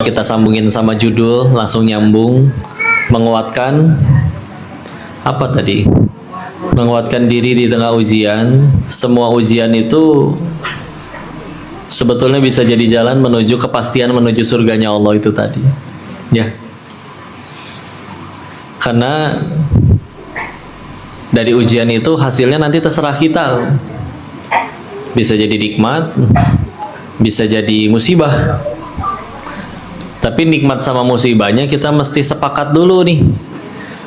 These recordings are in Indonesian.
Kita sambungin sama judul, langsung nyambung. Menguatkan apa tadi? Menguatkan diri di tengah ujian. Semua ujian itu sebetulnya bisa jadi jalan menuju kepastian, menuju surganya Allah itu tadi. Ya. Karena dari ujian itu hasilnya nanti terserah kita. Bisa jadi nikmat, bisa jadi musibah. Tapi nikmat sama musibahnya kita mesti sepakat dulu nih.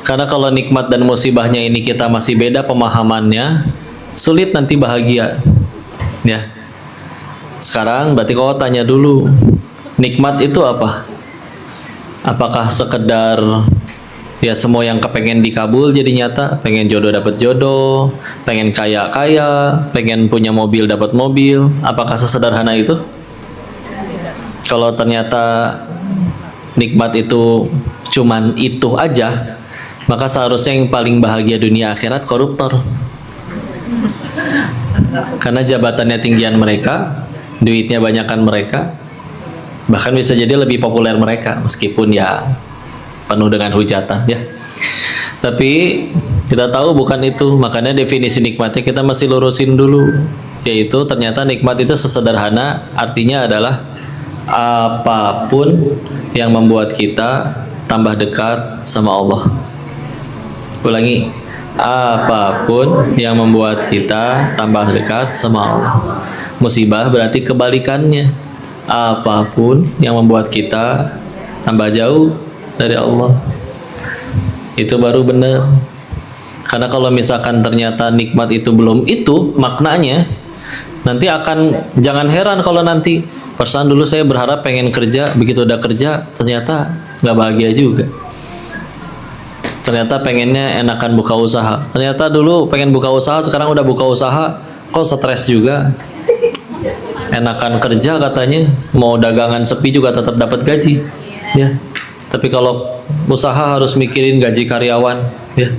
Karena kalau nikmat dan musibahnya ini kita masih beda pemahamannya, sulit nanti bahagia. Ya. Sekarang berarti kau tanya dulu, nikmat itu apa? Apakah sekedar ya semua yang kepengen dikabul jadi nyata, pengen jodoh dapat jodoh, pengen kaya kaya, pengen punya mobil dapat mobil, apakah sesederhana itu? Kalau ternyata nikmat itu cuman itu aja, maka seharusnya yang paling bahagia dunia akhirat koruptor. Karena jabatannya tinggian mereka, duitnya banyakan mereka, bahkan bisa jadi lebih populer mereka, meskipun ya penuh dengan hujatan ya. Tapi kita tahu bukan itu, makanya definisi nikmatnya kita masih lurusin dulu, yaitu ternyata nikmat itu sesederhana, artinya adalah apapun yang membuat kita tambah dekat sama Allah. Ulangi, apapun yang membuat kita tambah dekat sama Allah. Musibah berarti kebalikannya, apapun yang membuat kita tambah jauh dari Allah. Itu baru benar. Karena kalau misalkan ternyata nikmat itu belum itu maknanya, nanti akan, jangan heran kalau nanti perasaan dulu saya berharap pengen kerja, begitu udah kerja ternyata nggak bahagia juga. Ternyata pengennya enakan buka usaha, ternyata dulu pengen buka usaha, sekarang udah buka usaha kok stres juga. Enakan kerja katanya, mau dagangan sepi juga tetap dapat gaji ya. Tapi kalau usaha harus mikirin gaji karyawan ya.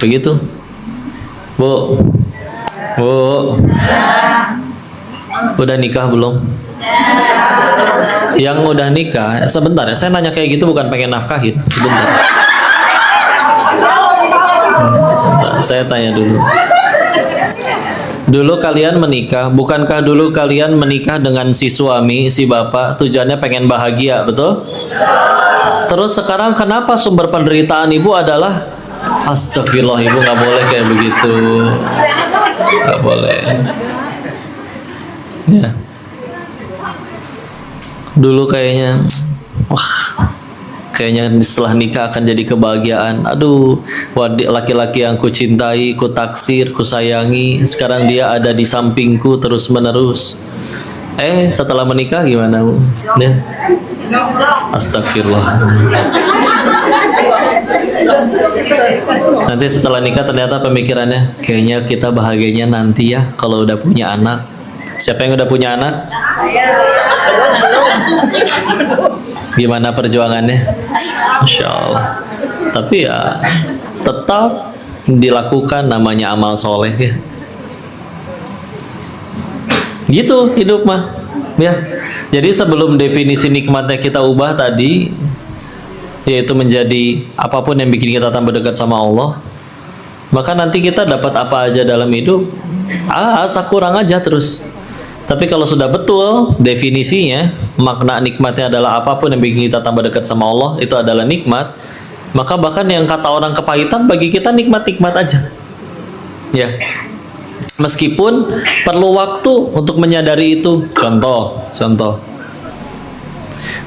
Begitu. Bu, udah nikah belum? Yang udah nikah, sebentar ya, saya nanya kayak gitu bukan pengen nafkahin, sebentar. Saya tanya dulu. Dulu kalian menikah, bukankah dulu kalian menikah dengan si suami, si bapak, tujuannya pengen bahagia, betul? Terus sekarang kenapa sumber penderitaan ibu adalah astagfirullah, ibu nggak boleh kayak begitu, nggak boleh. Ya. Dulu kayaknya, wah, kayaknya setelah nikah akan jadi kebahagiaan. Aduh, laki-laki yang ku cintai, ku taksir, ku sayangi, sekarang dia ada di sampingku terus menerus. Setelah menikah gimana, Bu? Ya. Astagfirullah. Nanti setelah nikah ternyata pemikirannya, kayaknya kita bahagianya nanti ya kalau udah punya anak. Siapa yang udah punya anak? Gimana perjuangannya? Masya Allah. Tapi ya tetap dilakukan, namanya amal soleh ya. Gitu hidup mah ya. Jadi sebelum definisi nikmatnya kita ubah tadi, yaitu menjadi apapun yang bikin kita tambah dekat sama Allah, maka nanti kita dapat apa aja dalam hidup asa kurang aja terus. Tapi kalau sudah betul definisinya, makna nikmatnya adalah apapun yang bikin kita tambah dekat sama Allah, itu adalah nikmat, maka bahkan yang kata orang kepahitan bagi kita nikmat-nikmat aja ya. Meskipun perlu waktu untuk menyadari itu. Contoh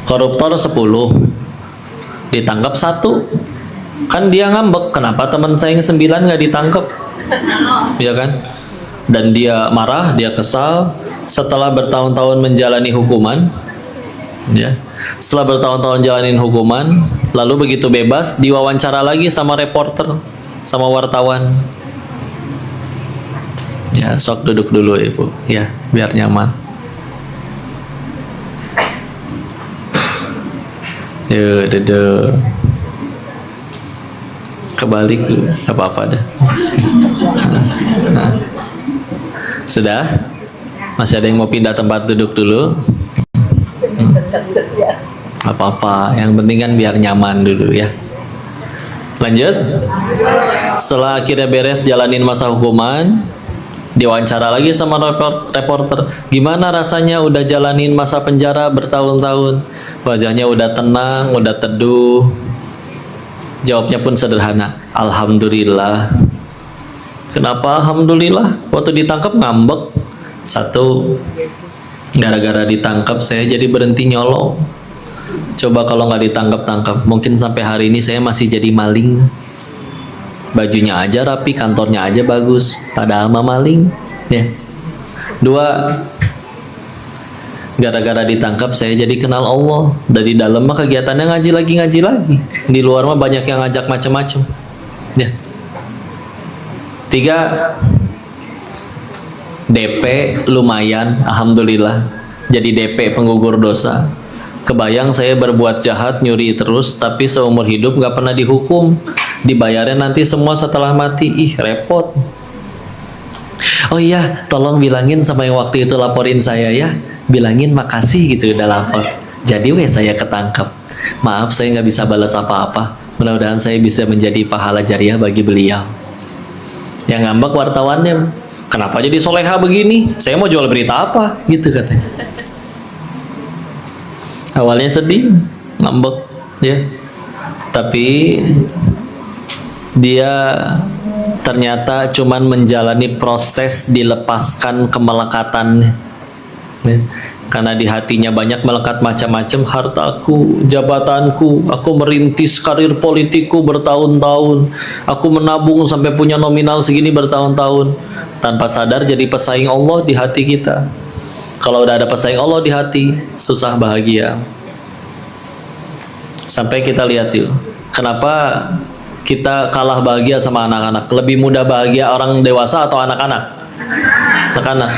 koruptor 10 ditangkap 1, kan dia ngambek, kenapa teman saya yang 9 nggak ditangkap ya kan? Dan dia marah, dia kesal. Setelah bertahun-tahun menjalani hukuman ya, setelah bertahun-tahun jalanin hukuman, lalu begitu bebas diwawancara lagi sama reporter, sama wartawan ya. Sok duduk dulu ibu ya, biar nyaman. Yuk duduk, kebalik gak apa-apa dah. Sudah? Masih ada yang mau pindah tempat duduk dulu? apa-apa, yang penting kan biar nyaman dulu ya. Lanjut. Setelah akhirnya beres jalanin masa hukuman, diwawancara lagi sama reporter. Gimana rasanya udah jalanin masa penjara bertahun-tahun? Wajahnya udah tenang, udah teduh. Jawabnya pun sederhana, alhamdulillah. Kenapa alhamdulillah? Waktu ditangkap ngambek. Satu, gara-gara ditangkap saya jadi berhenti nyolong. Coba kalau nggak ditangkap-tangkap, mungkin sampai hari ini saya masih jadi maling. Bajunya aja rapi, kantornya aja bagus, padahal mah maling. Ya. Dua, gara-gara ditangkap saya jadi kenal Allah. Dari dalam mah kegiatannya ngaji lagi. Di luar mah banyak yang ngajak macam-macam. Ya. Tiga, DP lumayan, alhamdulillah. Jadi DP penggugur dosa. Kebayang saya berbuat jahat, nyuri terus, tapi seumur hidup gak pernah dihukum. Dibayarnya nanti semua setelah mati. Ih, repot. Oh iya, tolong bilangin sama yang waktu itu laporin saya ya. Bilangin makasih gitu, udah lapor. Jadi saya ketangkap. Maaf, saya nggak bisa balas apa-apa. Mudah-mudahan saya bisa menjadi pahala jariah bagi beliau. Yang ngambek wartawannya, kenapa jadi soleha begini? Saya mau jual berita apa? Gitu katanya. Awalnya sedih, ngambek, ya. Tapi dia ternyata cuman menjalani proses dilepaskan kemelekatannya, ya. Karena di hatinya banyak melekat macam-macam, hartaku, jabatanku, aku merintis karir politikku bertahun-tahun, aku menabung sampai punya nominal segini bertahun-tahun, tanpa sadar jadi pesaing Allah di hati kita. Kalau udah ada pesaing Allah di hati, susah bahagia. Sampai kita lihat yuk, kenapa kita kalah bahagia sama anak-anak? Lebih mudah bahagia orang dewasa atau anak-anak? Anak-anak,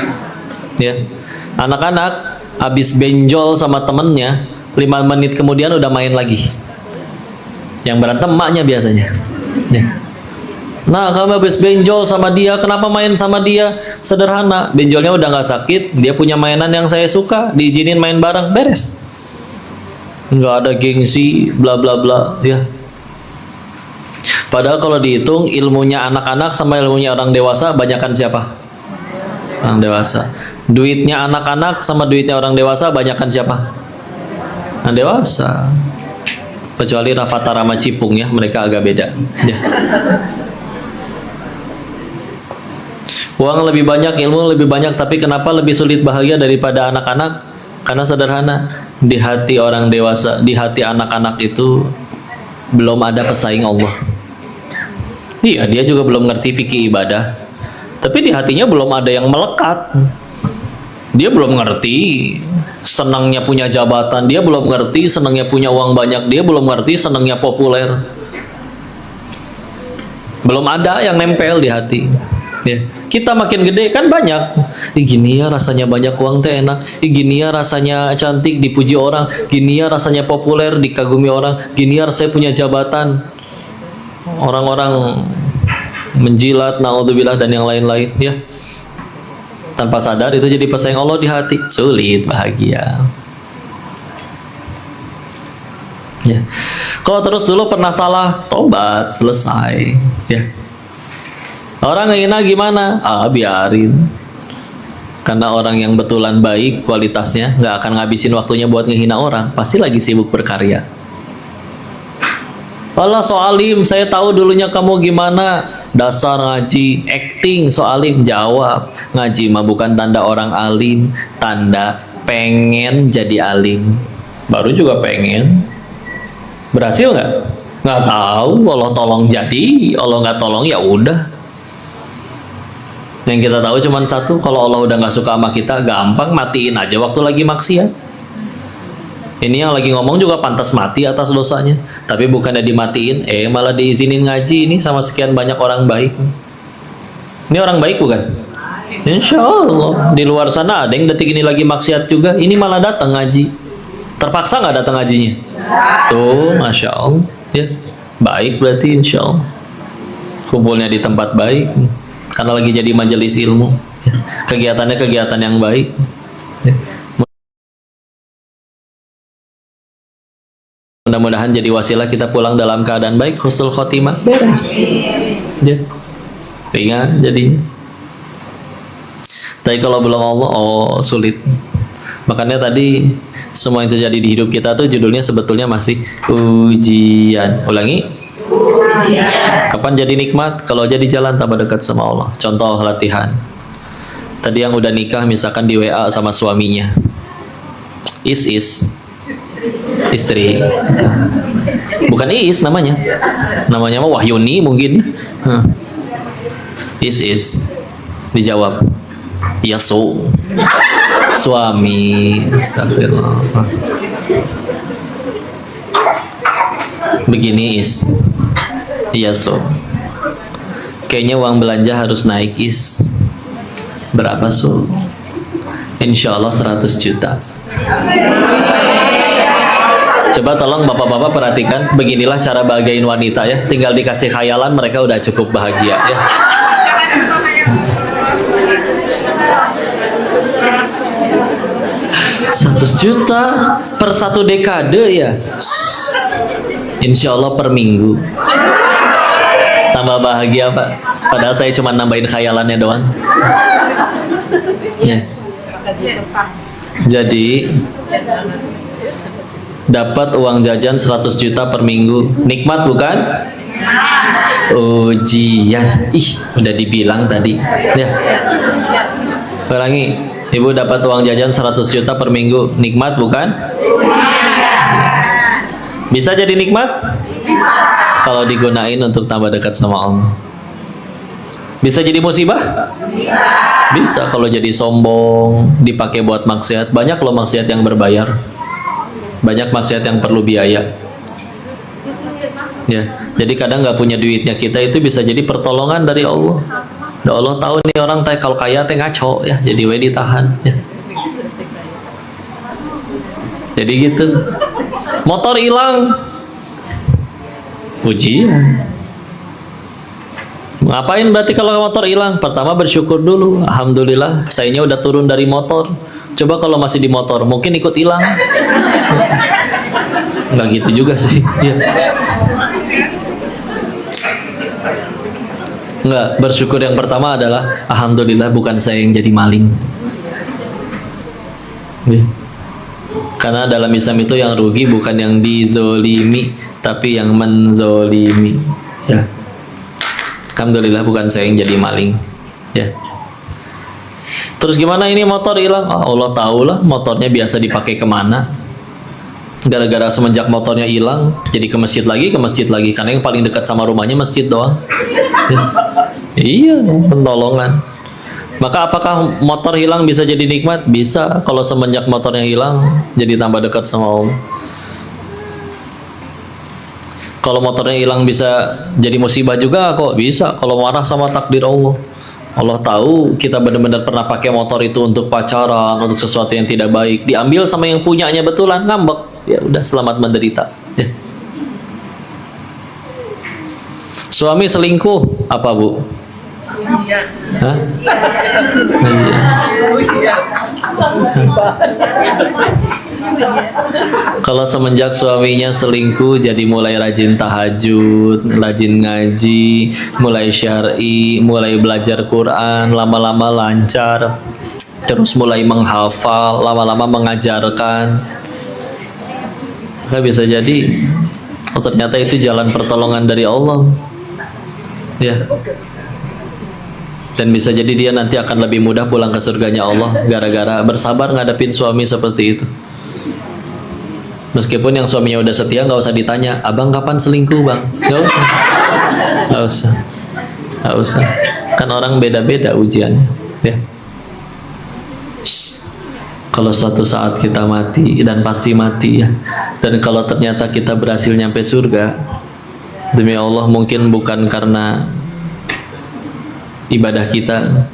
ya. Anak-anak habis benjol sama temennya, 5 menit kemudian udah main lagi. Yang berantem emaknya biasanya, ya. Nah, kamu habis benjol sama dia, kenapa main sama dia? Sederhana, benjolnya udah nggak sakit, dia punya mainan yang saya suka, diizinin main bareng, beres. Nggak ada gengsi, bla bla bla, ya. Padahal kalau dihitung ilmunya anak-anak sama ilmunya orang dewasa, banyakan siapa? Orang dewasa. Duitnya anak-anak sama duitnya orang dewasa, banyakan siapa? Orang dewasa. Kecuali Rafatara sama Cipung ya, mereka agak beda. Ya. Uang lebih banyak, ilmu lebih banyak, tapi kenapa lebih sulit bahagia daripada anak-anak? Karena sederhana, di hati orang dewasa, di hati anak-anak itu belum ada pesaing Allah. Iya, dia juga belum ngerti fikih ibadah, tapi di hatinya belum ada yang melekat. Dia belum ngerti senangnya punya jabatan, dia belum ngerti senangnya punya uang banyak, dia belum ngerti senangnya populer. Belum ada yang nempel di hati. Ya. Kita makin gede kan banyak. Gini ya rasanya banyak uang teh enak. Gini ya rasanya cantik dipuji orang. Gini ya rasanya populer dikagumi orang. Gini ya rasanya punya jabatan. Orang-orang menjilat, naudzubillah dan yang lain-lain ya. Tanpa sadar itu jadi pesaing Allah di hati. Sulit bahagia. Ya. Kalau terus dulu pernah salah, tobat, selesai ya. Orang ngehina gimana? Biarin. Karena orang yang betulan baik kualitasnya nggak akan ngabisin waktunya buat ngehina orang. Pasti lagi sibuk berkarya. Allah soalim, saya tahu dulunya kamu gimana. Dasar ngaji, acting soalim. Jawab, ngaji mah bukan tanda orang alim, tanda pengen jadi alim. Baru juga pengen. Berhasil nggak? Nggak tahu. Allah tolong jadi, Allah nggak tolong ya udah. Yang kita tahu cuma satu, kalau Allah udah nggak suka sama kita, gampang matiin aja waktu lagi maksiat. Ini yang lagi ngomong juga pantas mati atas dosanya, tapi bukannya dimatiin, malah diizinin ngaji ini sama sekian banyak orang baik. Ini orang baik bukan? Insya Allah. Di luar sana ada yang detik ini lagi maksiat juga, ini malah datang ngaji. Terpaksa nggak datang ngajinya? Tuh, Masya Allah. Ya, baik berarti insya Allah. Kumpulnya di tempat baik. Karena lagi jadi majelis ilmu, kegiatannya kegiatan yang baik. Mudah-mudahan jadi wasilah kita pulang dalam keadaan baik, husnul khotimah, beres. Ya. Ringan jadinya. Tapi kalau belum Allah, oh sulit. Makanya tadi semua yang terjadi di hidup kita tuh judulnya sebetulnya masih ujian. Ulangi. Ujian. Kapan jadi nikmat? Kalau jadi jalan tambah dekat sama Allah. Contoh latihan. Tadi yang udah nikah misalkan di WA sama suaminya. Is istri. Bukan Is namanya. Namanya mah Wahyuni mungkin. Is. Dijawab. Ya so. Suami. Astagfirullah. Begini Is. Iya so. Kayaknya uang belanja harus naik Is. Berapa so? Insya Allah 100 juta. Coba tolong bapak-bapak perhatikan, beginilah cara bahagiain wanita ya. Tinggal dikasih khayalan mereka udah cukup bahagia ya. Rp100 juta per 1 dekade ya. Insya Allah per minggu. Tambah bahagia Pak. Padahal saya cuma nambahin khayalannya doang. Ya. Jadi dapat uang jajan 100 juta per minggu. Nikmat bukan? Ujian. Ih, udah dibilang tadi. Ya. Ulangi. Ibu dapat uang jajan 100 juta per minggu. Nikmat bukan? Bisa jadi nikmat? Kalau digunain untuk tambah dekat sama Allah. Bisa jadi musibah? Bisa kalau jadi sombong, dipakai buat maksiat. Banyak loh maksiat yang berbayar. Banyak maksiat yang perlu biaya. Ya, jadi kadang nggak punya duitnya kita itu bisa jadi pertolongan dari Allah. Ya Allah tahu nih orang kalau kaya teh ngaco ya, jadi we ditahan ya. Jadi gitu. Motor hilang. Ujian. Ngapain berarti kalau motor hilang? Pertama bersyukur dulu. Alhamdulillah, sayanya udah turun dari motor. Coba kalau masih di motor, mungkin ikut hilang. Nggak gitu juga sih. Ya. Nggak, bersyukur yang pertama adalah alhamdulillah bukan saya yang jadi maling. Ya. Karena dalam Islam itu yang rugi bukan yang dizolimi, tapi yang menzolimi. Ya. Alhamdulillah bukan saya yang jadi maling. Ya. Terus gimana ini motor hilang? Oh, Allah tahu lah motornya biasa dipakai kemana. Gara-gara semenjak motornya hilang, jadi ke masjid lagi. Karena yang paling dekat sama rumahnya masjid doang. Ya. Iya, penolongan. Maka apakah motor hilang bisa jadi nikmat? Bisa. Kalau semenjak motornya hilang, jadi tambah dekat sama Allah. Kalau motornya hilang bisa jadi musibah juga kok, bisa. Kalau marah sama takdir Allah. Allah tahu kita benar-benar pernah pakai motor itu untuk pacaran, untuk sesuatu yang tidak baik. Diambil sama yang punyanya betulan, ngambek. Ya udah, selamat menderita. Ya. Suami selingkuh, apa Bu? Iya. Hah? Iya. Kalau semenjak suaminya selingkuh, jadi mulai rajin tahajud, rajin ngaji, mulai syar'i, mulai belajar Quran, lama-lama lancar, terus mulai menghafal, lama-lama mengajarkan. Maka bisa jadi, oh ternyata itu jalan pertolongan dari Allah. Ya. Dan bisa jadi dia nanti akan lebih mudah pulang ke surganya Allah gara-gara bersabar ngadepin suami seperti itu. Meskipun yang suaminya udah setia, nggak usah ditanya, abang kapan selingkuh bang? Nggak usah. Kan orang beda-beda ujiannya. Ya. Kalau suatu saat kita mati, dan pasti mati ya. Dan kalau ternyata kita berhasil nyampe surga, demi Allah mungkin bukan karena ibadah kita,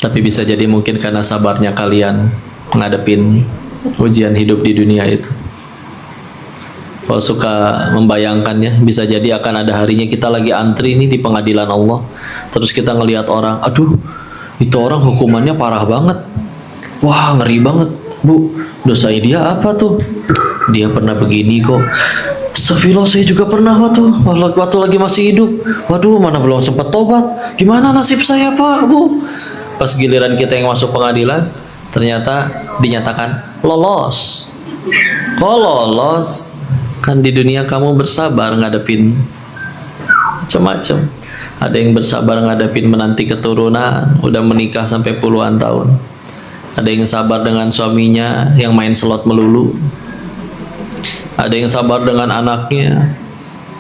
tapi bisa jadi mungkin karena sabarnya kalian ngadepin ujian hidup di dunia itu. Kalau suka membayangkannya, bisa jadi akan ada harinya kita lagi antri nih di pengadilan Allah, terus kita ngelihat orang, aduh itu orang hukumannya parah banget, wah ngeri banget Bu, dosa dia apa tuh? dia pernah begini kok. Astagfirullah, saya juga pernah waktu lagi masih hidup. Waduh, mana belum sempat tobat. Gimana nasib saya, Pak, Bu? Pas giliran kita yang masuk pengadilan, ternyata dinyatakan lolos. Kok lolos? Kan di dunia kamu bersabar ngadepin macam-macam. Ada yang bersabar ngadepin menanti keturunan, udah menikah sampai puluhan tahun. Ada yang sabar dengan suaminya yang main slot melulu. Ada yang sabar dengan anaknya.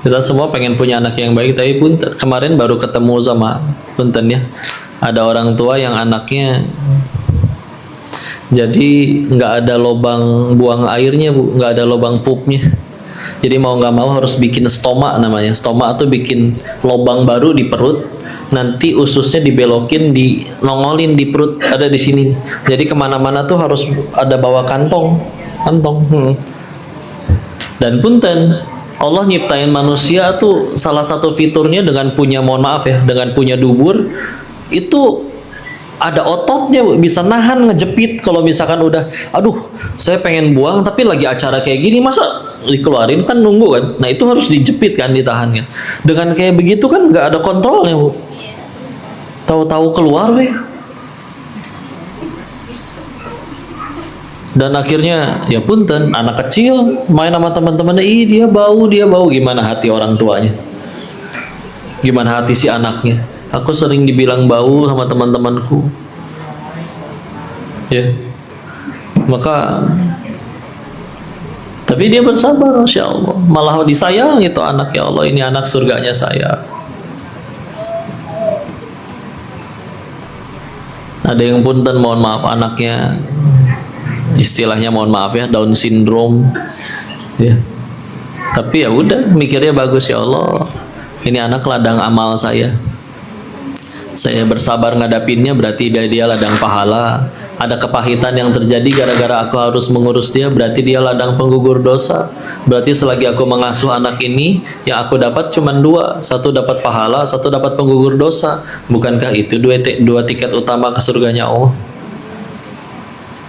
Kita semua pengen punya anak yang baik, tapi punten, kemarin baru ketemu sama punten ya. Ada orang tua yang anaknya jadi nggak ada lubang buang airnya, Bu, nggak ada lubang pupnya. Jadi mau nggak mau harus bikin stoma namanya. Stoma tuh bikin lubang baru di perut. Nanti ususnya dibelokin, nongolin di perut, ada di sini. Jadi kemana-mana tuh harus ada bawa kantong. Dan punten, Allah nyiptain manusia tuh salah satu fiturnya dengan punya, mohon maaf ya, dengan punya dubur itu ada ototnya, bisa nahan, ngejepit. Kalau misalkan udah, aduh saya pengen buang tapi lagi acara kayak gini, masa dikeluarin, kan nunggu kan. Nah itu harus dijepit kan, ditahan kan. Dengan kayak begitu kan nggak ada kontrolnya, Bu. Tahu-tahu keluar weh. Dan akhirnya ya punten, anak kecil main sama teman-temannya, ih dia bau. Gimana hati orang tuanya? Gimana hati si anaknya? Aku sering dibilang bau sama teman-temanku. Ya. Maka tapi dia bersabar, Masya Allah. Malah disayang itu anak, ya Allah, ini anak surganya saya. Ada yang punten, mohon maaf, anaknya istilahnya mohon maaf ya, Down syndrome ya. Tapi ya udah mikirnya bagus, ya Allah, ini anak ladang amal saya bersabar ngadapinnya, berarti dia ladang pahala. Ada kepahitan yang terjadi gara-gara aku harus mengurus dia, berarti dia ladang penggugur dosa. Berarti selagi aku mengasuh anak ini, yang aku dapat cuma dua, satu dapat pahala, satu dapat penggugur dosa. Bukankah itu dua tiket utama ke surganya Allah?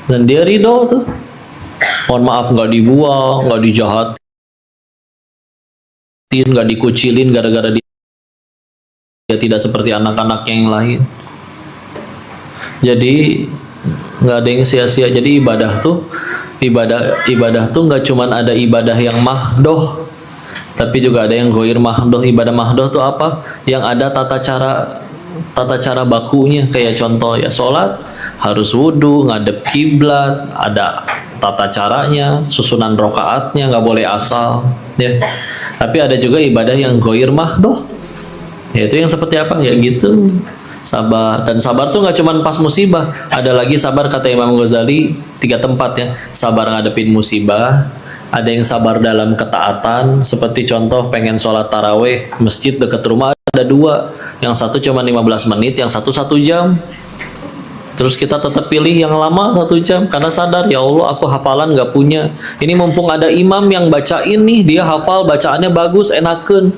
Dan dia ridho tuh, mohon maaf, nggak dibuang, nggak dijahatin, nggak dikucilin gara-gara dia tidak seperti anak-anak yang lain. Jadi nggak ada yang sia-sia. Jadi ibadah tuh nggak cuman ada ibadah yang mahdoh, tapi juga ada yang ghair mahdoh. Ibadah mahdoh tuh apa? Yang ada tata cara bakunya. Kayak contoh ya, sholat harus wudhu, ngadep kiblat, ada tata caranya, susunan rokaatnya, nggak boleh asal ya. Tapi ada juga ibadah yang ghair mahdoh, yaitu yang seperti apa ya gitu, sabar. Dan sabar tuh nggak cuma pas musibah, ada lagi sabar, kata Imam Ghazali, 3 tempat ya. Sabar ngadepin musibah, ada yang sabar dalam ketaatan, seperti contoh pengen sholat taraweh, masjid dekat rumah ada 2, yang satu cuma 15 menit, yang satu 1 jam. Terus kita tetap pilih yang lama 1 jam, karena sadar, ya Allah, aku hafalan nggak punya. Ini mumpung ada imam yang bacain nih, dia hafal, bacaannya bagus, enaken.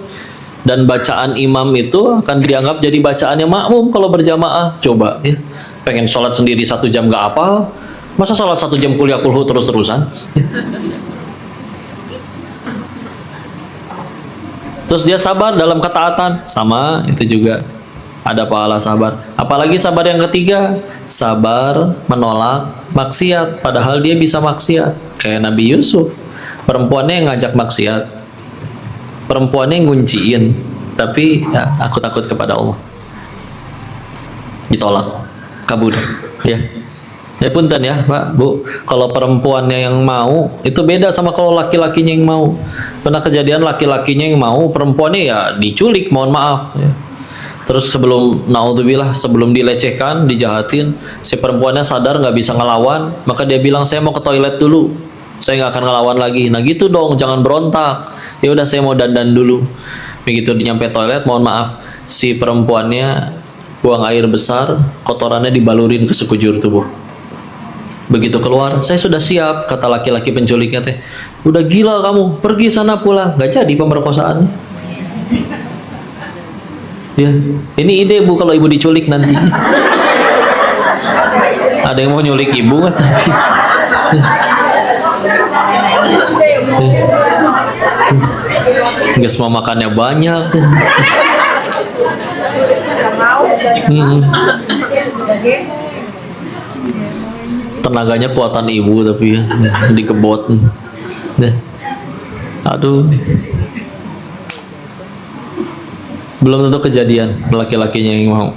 Dan bacaan imam itu akan dianggap jadi bacaannya makmum kalau berjamaah. Coba ya, pengen sholat sendiri 1 jam nggak hafal, masa sholat 1 jam kuliah kulhu terus-terusan? Terus dia sabar dalam ketaatan, sama itu juga ada pahala sabar. Apalagi sabar yang ketiga, sabar menolak maksiat, padahal dia bisa maksiat. Kayak Nabi Yusuf, perempuannya yang ngajak maksiat, perempuannya yang ngunciin, tapi ya, aku takut kepada Allah, ditolak, kabur ya. Ya punten ya Pak, Bu, kalau perempuannya yang mau itu beda sama kalau laki-lakinya yang mau. Pernah kejadian laki-lakinya yang mau, perempuannya ya diculik, mohon maaf ya. Terus sebelum dilecehkan, dijahatin, si perempuannya sadar nggak bisa ngelawan, maka dia bilang, saya mau ke toilet dulu, saya nggak akan ngelawan lagi. Nah gitu dong, jangan berontak. Ya udah, saya mau dandan dulu. Begitu nyampe toilet, mohon maaf, si perempuannya buang air besar, kotorannya dibalurin ke sekujur tubuh. Begitu keluar, saya sudah siap, kata laki-laki penculiknya teh. Udah gila kamu, pergi sana pulang. Nggak jadi pemerkosaan. Ya, ini ide Bu, kalau ibu diculik nanti. Ada yang mau nyulik ibu nggak tadi? Nggak semua makannya banyak. Tenaganya kuatan ibu tapi ya, dikebot. Deh. Aduh. Belum tentu kejadian laki-lakinya yang mau.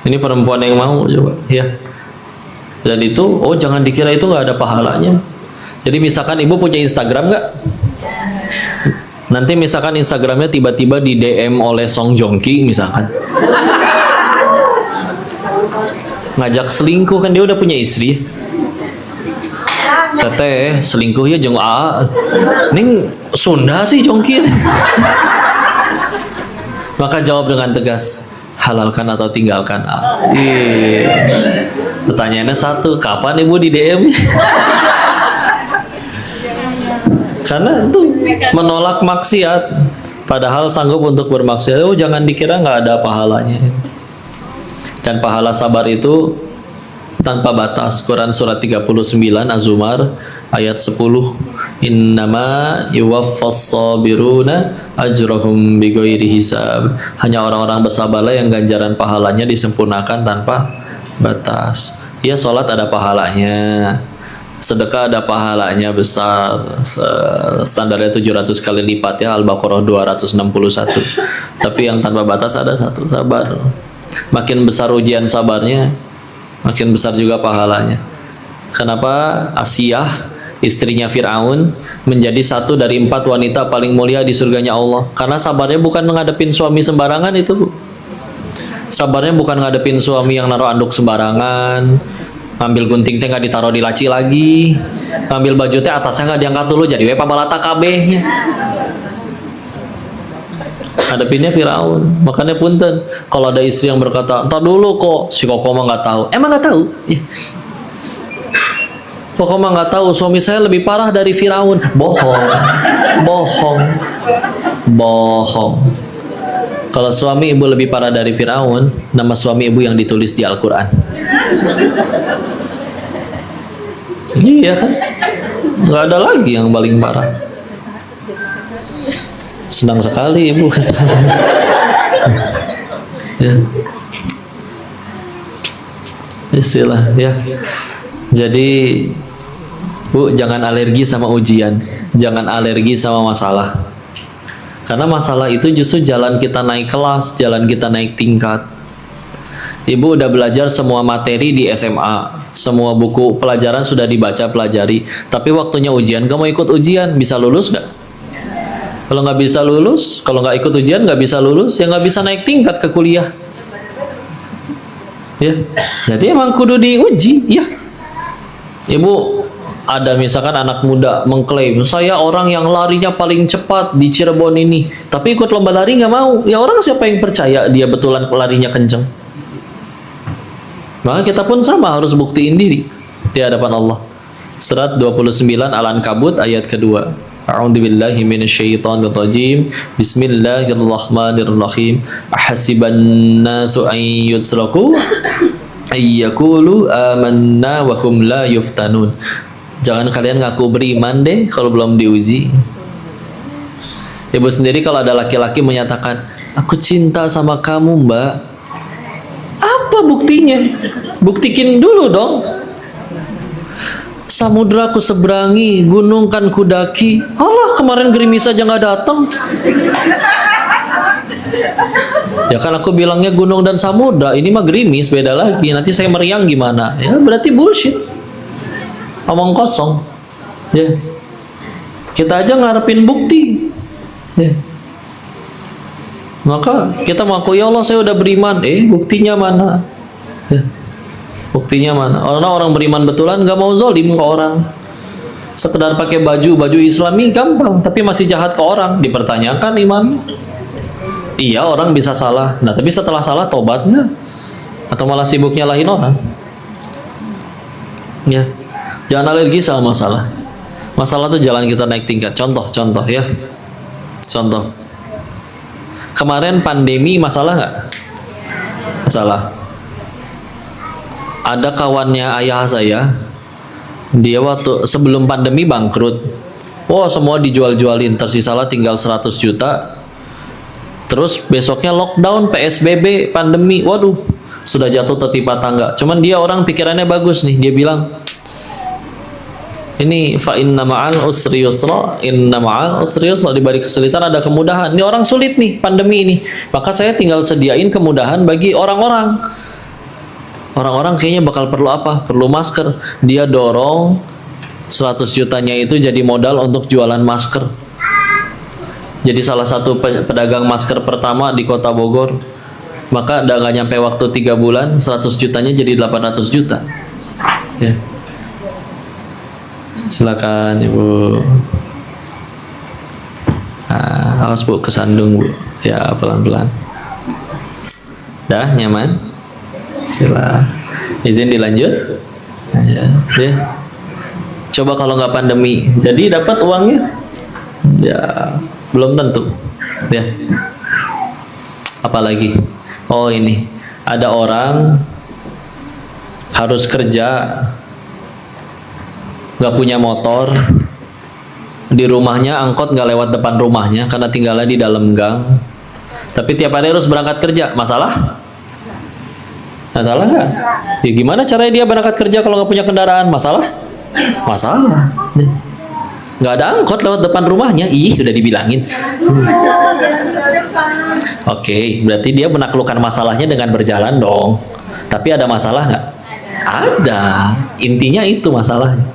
Ini perempuan yang mau coba, ya. Dan itu, oh jangan dikira itu nggak ada pahalanya. Jadi misalkan ibu punya Instagram nggak? Nanti misalkan Instagramnya tiba-tiba di DM oleh Song Joong Ki misalkan. Ngajak selingkuh, kan dia udah punya istri. Teteh selingkuh ya jeng A. Ning Sunda sih Joong Ki. Maka jawab dengan tegas, halalkan atau tinggalkan A. Pertanyaannya satu, kapan ibu di DM? Karena itu menolak maksiat, padahal sanggup untuk bermaksiat. Oh jangan dikira nggak ada pahalanya. Dan pahala sabar itu tanpa batas. Quran surat 39 Az-Zumar ayat 10. Innama yuwaffas sabiruna ajrahum bighairi hisab. Hanya orang-orang bersabarlah yang ganjaran pahalanya disempurnakan tanpa batas. Ya, sholat ada pahalanya, sedekah ada pahalanya besar, standarnya 700 kali lipat ya, Al-Baqarah 261. Tapi yang tanpa batas ada satu, sabar. Makin besar ujian sabarnya, makin besar juga pahalanya. Kenapa Asiyah, istrinya Fir'aun, menjadi satu dari 4 wanita paling mulia di surganya Allah? Karena sabarnya bukan menghadapin suami sembarangan itu, Bu. Sabarnya bukan ngadepin suami yang naruh anduk sembarangan, ngambil gunting teh nggak ditaruh di laci lagi, ngambil baju teh atasnya nggak diangkat dulu jadi we pabalata kabehnya. Hadapinnya Firaun. Makanya punten kalau ada istri yang berkata, "Entar dulu kok, si Koko mah nggak tahu." Emang nggak tahu? Ya. Koko mah nggak tahu, suami saya lebih parah dari Firaun. Bohong, bohong, bohong. Kalau suami ibu lebih parah dari Firaun, nama suami ibu yang ditulis di Al-Quran. Iya kan? Nggak ada lagi yang paling parah. Senang sekali ibu. Ya. Istilah ya. Jadi Bu, jangan alergi sama ujian, jangan alergi sama masalah. Karena masalah itu justru jalan kita naik kelas, jalan kita naik tingkat. Ibu udah belajar semua materi di SMA, semua buku pelajaran sudah dibaca, pelajari. Tapi waktunya ujian, kamu ikut ujian, bisa lulus nggak? Kalau nggak bisa lulus, kalau nggak ikut ujian nggak bisa lulus, ya nggak bisa naik tingkat ke kuliah. Ya, jadi emang kudu diuji, ya. Ibu, ada misalkan anak muda mengklaim, saya orang yang larinya paling cepat di Cirebon ini, tapi ikut lomba lari nggak mau. Ya orang siapa yang percaya dia betulan larinya kenceng? Maka kita pun sama harus buktiin diri di hadapan Allah. Surat 29 Al-Ankabut ayat kedua. A'udzubillahi minasyaitonirrajim. Bismillahirrahmanirrahim. Ahasiban nasu an yutraku ayyakulu amanna wa hum la yuftanun. Jangan kalian ngaku beriman deh kalau belum diuji. Ibu sendiri kalau ada laki-laki menyatakan, aku cinta sama kamu mbak, apa buktinya? Buktikin dulu dong. Samudra ku seberangi, gunung kan ku daki. Alah, kemarin gerimis aja nggak datang. Ya kan aku bilangnya gunung dan samudra, ini mah gerimis, beda lagi. Nanti saya meriang gimana? Ya berarti bullshit. Omong kosong. Ya. Kita aja ngarepin bukti. Ya. Maka kita mengaku, ya Allah saya udah beriman. Buktinya mana? Ya. Buktinya mana? Orang beriman betulan gak mau zolim ke orang. Sekedar pakai baju Islami gampang, tapi masih jahat ke orang, dipertanyakan imannya. Iya, orang bisa salah. Nah, tapi setelah salah tobatnya atau malah sibuk nyalahin orang. Ya. Jangan alergi sama masalah. Masalah itu jalan kita naik tingkat. Contoh ya. Contoh. Kemarin pandemi masalah nggak? Masalah. Ada kawannya ayah saya, dia waktu sebelum pandemi bangkrut. Wah, semua dijual-jualin, tersisalah tinggal 100 juta. Terus besoknya lockdown, PSBB, pandemi. Waduh, sudah jatuh tertimpa tangga. Cuman dia orang pikirannya bagus nih. Dia bilang, ini fa inna ma'al usri yusra, inna ma'al usri yusra, di balik kesulitan ada kemudahan. Ini orang sulit nih pandemi ini. Maka saya tinggal sediain kemudahan bagi orang-orang. Orang-orang kayaknya bakal perlu apa? Perlu masker. Dia dorong 100 jutanya itu jadi modal untuk jualan masker. Jadi salah satu pedagang masker pertama di Kota Bogor. Maka nggak nyampe waktu 3 bulan, 100 jutanya jadi 800 juta. Ya. Silakan Ibu. Nah, awas Bu, kesandung Bu. Ya, pelan-pelan. Dah, nyaman? Sila. Izin dilanjut? Nah, ya. Coba kalau nggak pandemi, jadi dapat uangnya? Ya, belum tentu. Ya. Apalagi? Oh ini, ada orang harus kerja, nggak punya motor, di rumahnya angkot nggak lewat depan rumahnya karena tinggalnya di dalam gang. Tapi tiap hari harus berangkat kerja, masalah? Masalah nggak? Ya gimana caranya dia berangkat kerja kalau nggak punya kendaraan? Masalah? Masalah. Nggak ada angkot lewat depan rumahnya. Ih, udah dibilangin. Oke, berarti dia menaklukkan masalahnya dengan berjalan dong. Tapi ada masalah nggak? Ada. Intinya itu masalahnya.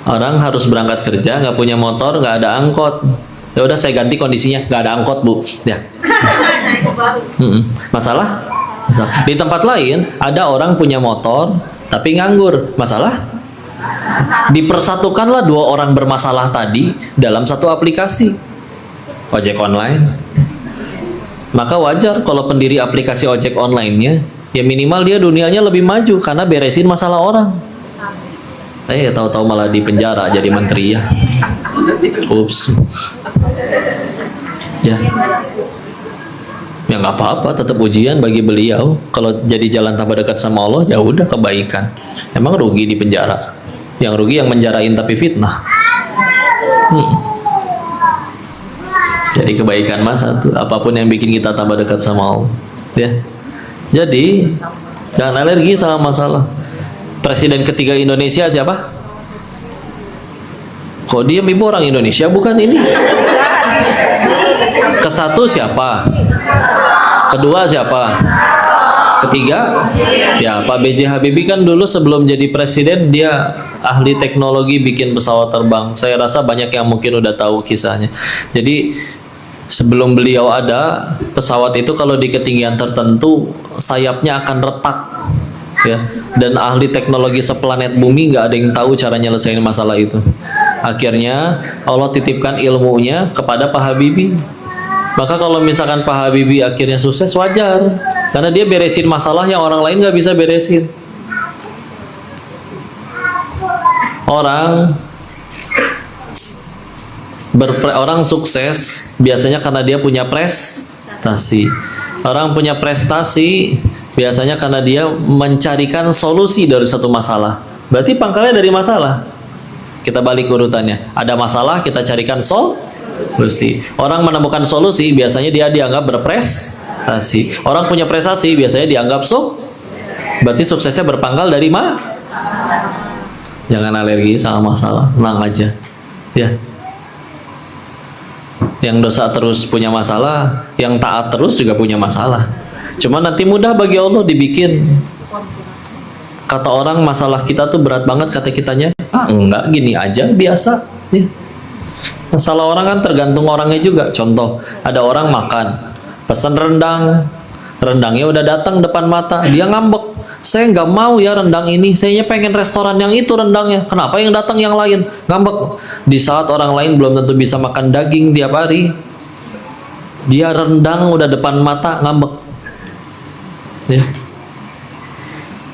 Orang harus berangkat kerja, nggak punya motor, nggak ada angkot. Ya udah saya ganti kondisinya, nggak ada angkot Bu. Ya. Masalah? Masalah. Di tempat lain ada orang punya motor tapi nganggur. Masalah? Dipersatukanlah 2 orang bermasalah tadi dalam satu aplikasi ojek online. Maka wajar kalau pendiri aplikasi ojek online-nya ya minimal dia dunianya lebih maju karena beresin masalah orang. Tahu-tahu malah di penjara jadi menteri ya. Ups. Ya. Ya nggak apa-apa, tetap ujian bagi beliau. Kalau jadi jalan tambah dekat sama Allah, ya udah kebaikan. Emang rugi di penjara? Yang rugi yang menjarain tapi fitnah. Jadi kebaikan mas satu, apapun yang bikin kita tambah dekat sama Allah. Ya. Jadi jangan alergi sama masalah. Presiden ketiga Indonesia siapa? Kok diam Ibu, orang Indonesia bukan ini? Kesatu siapa? Kedua siapa? Ketiga? Ya Pak B.J. Habibie kan dulu sebelum jadi presiden dia ahli teknologi bikin pesawat terbang. Saya rasa banyak yang mungkin udah tahu kisahnya. Jadi sebelum beliau ada, pesawat itu kalau di ketinggian tertentu sayapnya akan retak. Ya, dan ahli teknologi seplanet bumi nggak ada yang tahu cara nyelesain masalah itu. Akhirnya Allah titipkan ilmunya kepada Pak Habibie. Maka kalau misalkan Pak Habibie akhirnya sukses, wajar karena dia beresin masalah yang orang lain nggak bisa beresin. Orang sukses biasanya karena dia punya prestasi. Orang punya prestasi biasanya karena dia mencarikan solusi dari satu masalah. Berarti pangkalnya dari masalah. Kita balik urutannya. Ada masalah, kita carikan solusi. Orang menemukan solusi biasanya dia dianggap berprestasi. Orang punya prestasi biasanya dianggap berarti suksesnya berpangkal dari Jangan alergi sama masalah, tenang aja. Ya. Yang dosa terus punya masalah, yang taat terus juga punya masalah. Cuma nanti mudah bagi Allah dibikin. Kata orang masalah kita tuh berat banget, kata kitanya. Enggak, gini aja, biasa. Ya. Masalah orang kan tergantung orangnya juga. Contoh, ada orang makan, pesan rendang, rendangnya udah datang depan mata, dia ngambek. Saya nggak mau ya rendang ini, saya pengen restoran yang itu rendangnya. Kenapa yang datang yang lain? Ngambek. Di saat orang lain belum tentu bisa makan daging tiap hari, dia rendang udah depan mata ngambek. Ya.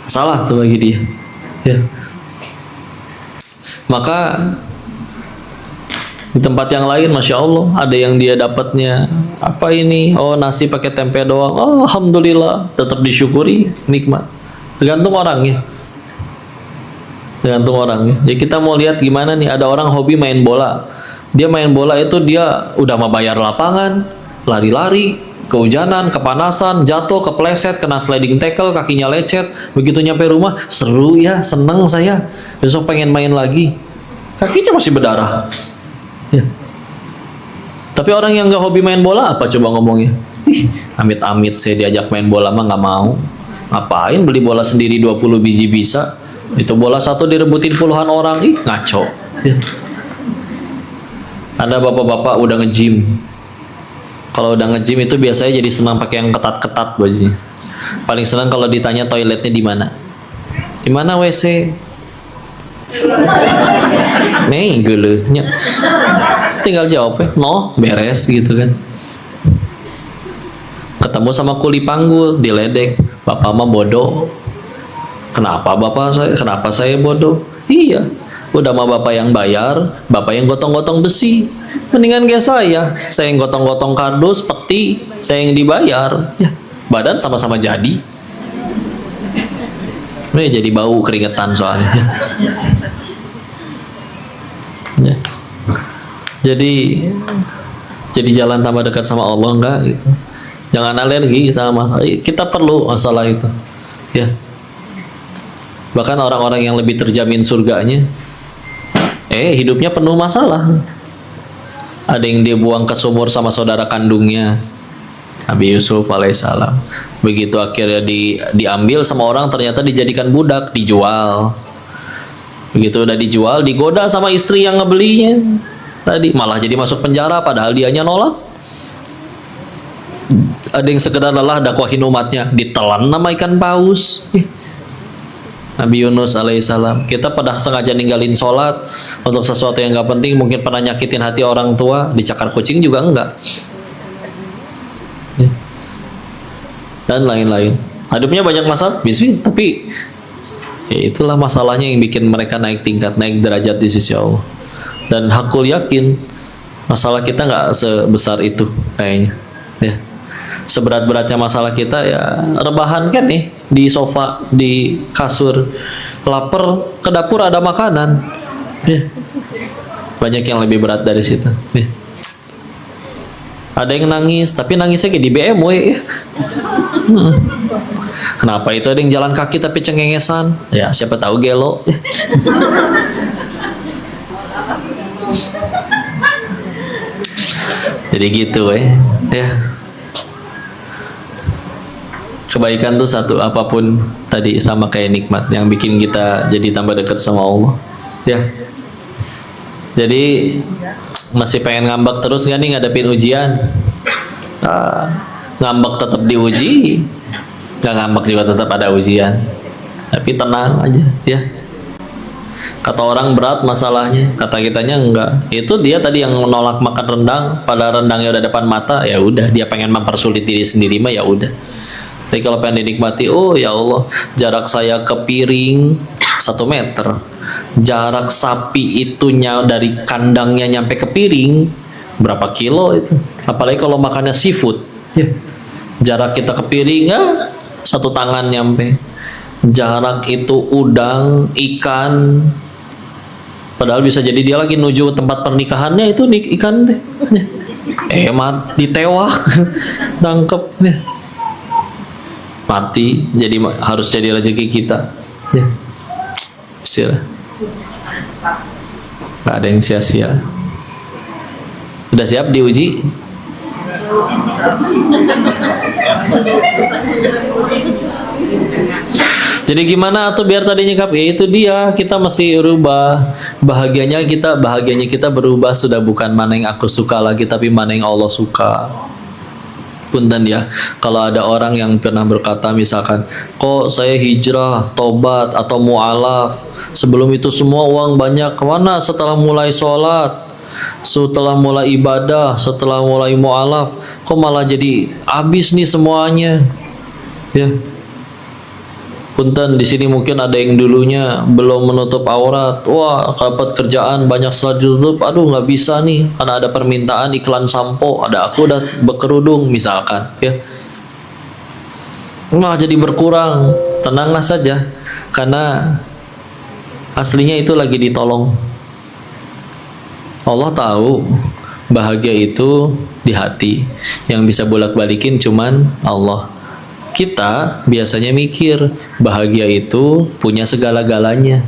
Salah tuh bagi dia. Ya. Maka di tempat yang lain, masya Allah, ada yang dia dapatnya apa ini? Oh, nasi pakai tempe doang. Oh, alhamdulillah, tetap disyukuri, nikmat. Tergantung orangnya. Tergantung orang ya. Ya kita mau lihat gimana nih, ada orang hobi main bola. Dia main bola itu dia udah mau bayar lapangan, lari-lari, kehujanan, kepanasan, jatuh, kepleset, kena sliding tackle, kakinya lecet. Begitu nyampe rumah, seru ya, seneng saya. Besok pengen main lagi. Kakinya masih berdarah. Ya. Tapi orang yang nggak hobi main bola apa coba ngomongnya? Ih, amit-amit saya diajak main bola mah nggak mau. Ngapain beli bola sendiri 20 biji bisa? Itu bola satu direbutin puluhan orang. Ih, ngaco. Ya. Ada bapak-bapak udah nge-gym. Kalau udah nge-gym itu biasanya jadi senang pakai yang ketat-ketat bajunya. Paling senang kalau ditanya toiletnya di mana. Di mana WC? Nih, gelehnya. Tinggal jawab ya, no, beres gitu kan. Ketemu sama kuli panggul, diledek. Bapak mah bodoh. Kenapa bapak saya? Kenapa saya bodoh? Iya, udah mah bapak yang bayar, bapak yang gotong-gotong besi. Mendingan kayak saya yang gotong-gotong kardus, peti, saya yang dibayar. Ya, badan sama-sama jadi. Ini jadi bau keringetan soalnya. Ya. Jadi jalan tambah dekat sama Allah enggak gitu. Jangan alergi sama masalah. Kita perlu masalah itu. Ya. Bahkan orang-orang yang lebih terjamin surganya hidupnya penuh masalah. Ada yang dia buang ke sumur sama saudara kandungnya, Nabi Yusuf alaihissalam. Begitu akhirnya diambil sama orang, ternyata dijadikan budak, dijual. Begitu udah dijual, digoda sama istri yang ngebelinya. Tadi malah jadi masuk penjara padahal dianya nolak. Ada yang sekedar lelah dakwahin umatnya, ditelan nama ikan paus. Nabi Yunus alaihissalam. Kita pada sengaja ninggalin sholat untuk sesuatu yang gak penting, mungkin pernah nyakitin hati orang tua, dicakar kucing juga enggak. Dan lain-lain. Hidupnya banyak masalah, bisnis, tapi ya itulah masalahnya yang bikin mereka naik tingkat, naik derajat di sisi Allah. Dan hakul yakin masalah kita nggak sebesar itu kayaknya. Ya. Seberat-beratnya masalah kita ya rebahan kan nih di sofa, di kasur, lapar ke dapur ada makanan. Ya. Banyak yang lebih berat dari situ. Ya. Ada yang nangis, tapi nangisnya kayak di BMW ya. Kenapa itu ada yang jalan kaki tapi cengengesan? Ya siapa tahu gelo. Jadi gitu ya. Kebaikan tuh satu, apapun tadi sama kayak nikmat yang bikin kita jadi tambah dekat sama Allah. Ya. Jadi masih pengen ngambek terus kan nih ngadepin ujian? Ngambek tetap diuji, nggak ngambek juga tetap ada ujian. Tapi tenang aja ya. Kata orang berat masalahnya, kata kitanya enggak. Itu dia tadi yang menolak makan rendang, pada rendangnya udah depan mata, ya udah dia pengen mempersulit diri sendiri mah ya udah. Tapi kalau pengen dinikmati, oh ya Allah, jarak saya ke piring 1 meter, jarak sapi itunya dari kandangnya nyampe ke piring berapa kilo itu. Apalagi kalau makannya seafood, ya. Jarak kita ke piring ya 1 tangan nyampe. Jarak itu udang, ikan, padahal bisa jadi dia lagi nuju tempat pernikahannya itu ikan deh. Hemat ditewak, tangkep deh. Mati, jadi harus jadi rezeki kita. Ya. Bismillah. Gak ada yang sia-sia. Udah siap diuji? Jadi gimana tuh biar tadi nyikap? Ya itu dia, kita mesti rubah. Bahagianya kita berubah, sudah bukan mana yang aku suka lagi, tapi mana yang Allah suka. Punten ya, kalau ada orang yang pernah berkata misalkan, kok saya hijrah, tobat atau mu'alaf, sebelum itu semua uang banyak, kemana setelah mulai sholat, setelah mulai ibadah, setelah mulai mu'alaf, kok malah jadi habis nih semuanya. Ya. Punten, di sini mungkin ada yang dulunya belum menutup aurat, wah dapat kerjaan banyak setelah ditutup, aduh nggak bisa nih karena ada permintaan iklan sampo, ada aku udah berkerudung misalkan, ya malah jadi berkurang. Tenanglah saja, karena aslinya itu lagi ditolong. Allah tahu bahagia itu di hati, yang bisa bolak-balikin cuman Allah. Kita biasanya mikir bahagia itu punya segala-galanya,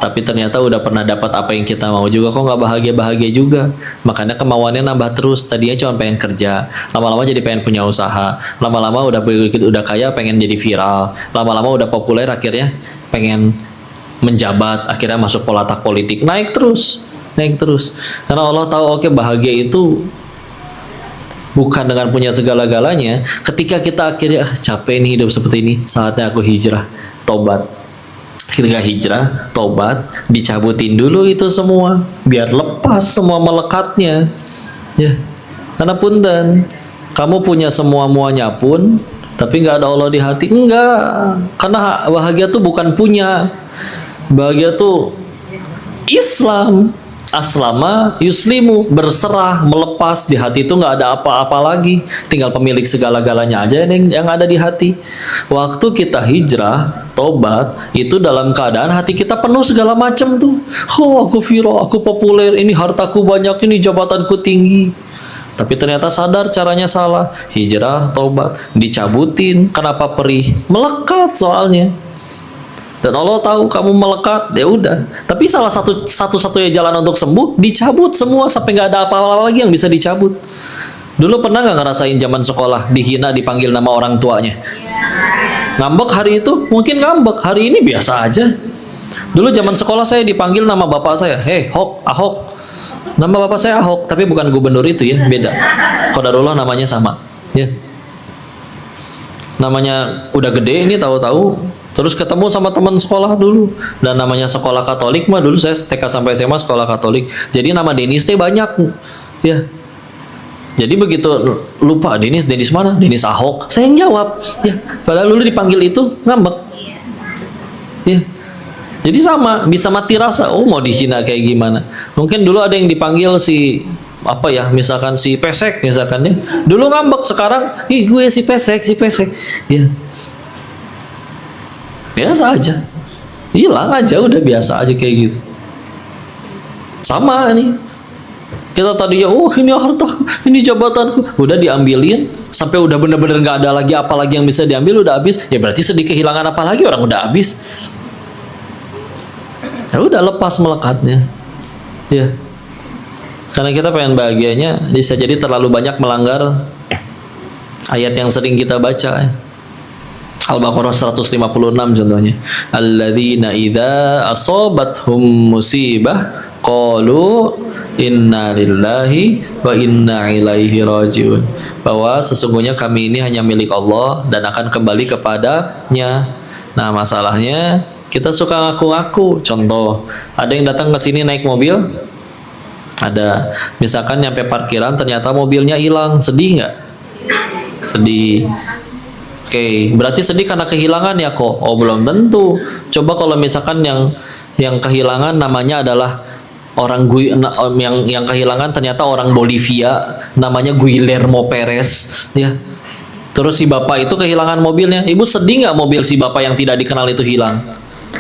tapi ternyata udah pernah dapat apa yang kita mau juga kok nggak bahagia-bahagia juga. Makanya kemauannya nambah terus. Tadinya cuma pengen kerja, lama-lama jadi pengen punya usaha, lama-lama udah kaya pengen jadi viral, lama-lama udah populer akhirnya pengen menjabat, akhirnya masuk polatak politik, naik terus. Karena Allah tahu oke, bahagia itu bukan dengan punya segala-galanya. Ketika kita akhirnya capek nih hidup seperti ini, saatnya aku hijrah, tobat. Ketika hijrah, tobat, dicabutin dulu itu semua, biar lepas semua melekatnya. Ya, karena punten, kamu punya semua-muanya pun, tapi nggak ada Allah di hati, enggak. Karena bahagia tuh bukan punya, bahagia tuh Islam. Aslama yuslimu, berserah, melepas. Di hati itu nggak ada apa-apa lagi, tinggal pemilik segala-galanya aja yang ada di hati. Waktu kita hijrah, tobat, itu dalam keadaan hati kita penuh segala macam tuh. Oh, aku viral, aku populer, ini hartaku banyak, ini jabatanku tinggi. Tapi ternyata sadar caranya salah. Hijrah, tobat, dicabutin. Kenapa perih? Melekat soalnya. Dan Allah tahu kamu melekat, ya udah. Tapi salah satu-satunya jalan untuk sembuh, dicabut semua sampai nggak ada apa-apa lagi yang bisa dicabut. Dulu pernah nggak ngerasain zaman sekolah dihina, dipanggil nama orang tuanya? Ngambek hari itu, mungkin ngambek. Hari ini biasa aja. Dulu zaman sekolah saya dipanggil nama bapak saya, Hok, Ahok. Nama bapak saya Ahok, tapi bukan gubernur itu ya, beda. Qadarullah namanya sama, ya. Namanya udah gede ini tahu-tahu. Terus ketemu sama teman sekolah dulu, dan namanya sekolah Katolik mah dulu saya TK sampai SMA sekolah Katolik. Jadi nama Denis teh banyak, ya. Jadi begitu lupa Denis mana? Denis Ahok. Saya yang jawab, ya. Padahal dulu dipanggil itu ngambek, ya. Jadi sama, bisa mati rasa. Oh, mau dihina kayak gimana? Mungkin dulu ada yang dipanggil si apa ya, misalkan si Pesek misalkan ya. Dulu ngambek, sekarang ih gue si Pesek, ya. Biasa aja, hilang aja, udah biasa aja kayak gitu. Sama nih, kita tadinya ini hartaku, ini jabatanku, udah diambilin sampai udah bener-bener nggak ada lagi apa lagi yang bisa diambil, udah habis. Ya berarti sedih kehilangan apa lagi, orang udah habis. Ya udah, lepas melekatnya, ya. Karena kita pengen bahagianya, bisa jadi terlalu banyak melanggar ayat yang sering kita baca, ya. Al-Baqarah 156 contohnya. Alladzina idza asabathum musibah qalu inna lillahi wa inna ilaihi rajiun. Bahwa sesungguhnya kami ini hanya milik Allah dan akan kembali kepadanya. Nah, masalahnya kita suka ngaku-ngaku. Contoh, ada yang datang ke sini naik mobil. Ada, misalkan nyampe parkiran ternyata mobilnya hilang, sedih nggak? Sedih. Oke, berarti sedih karena kehilangan ya kok? Oh, belum tentu. Coba kalau misalkan yang kehilangan namanya adalah orang yang kehilangan ternyata orang Bolivia, namanya Guillermo Perez, ya. Terus si bapak itu kehilangan mobilnya. Ibu sedih nggak mobil si bapak yang tidak dikenal itu hilang?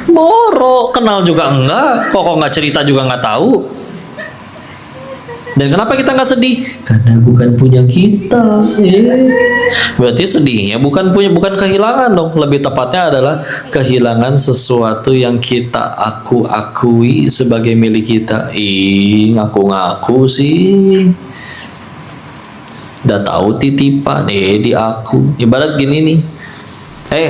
Boro, kenal juga enggak. Kok nggak cerita juga nggak tahu. Dan kenapa kita nggak sedih? Karena bukan punya kita. Berarti sedihnya bukan kehilangan dong. Lebih tepatnya adalah kehilangan sesuatu yang kita akui sebagai milik kita. Ngaku-ngaku sih. Udah tahu titipan, di aku. Ibarat gini nih.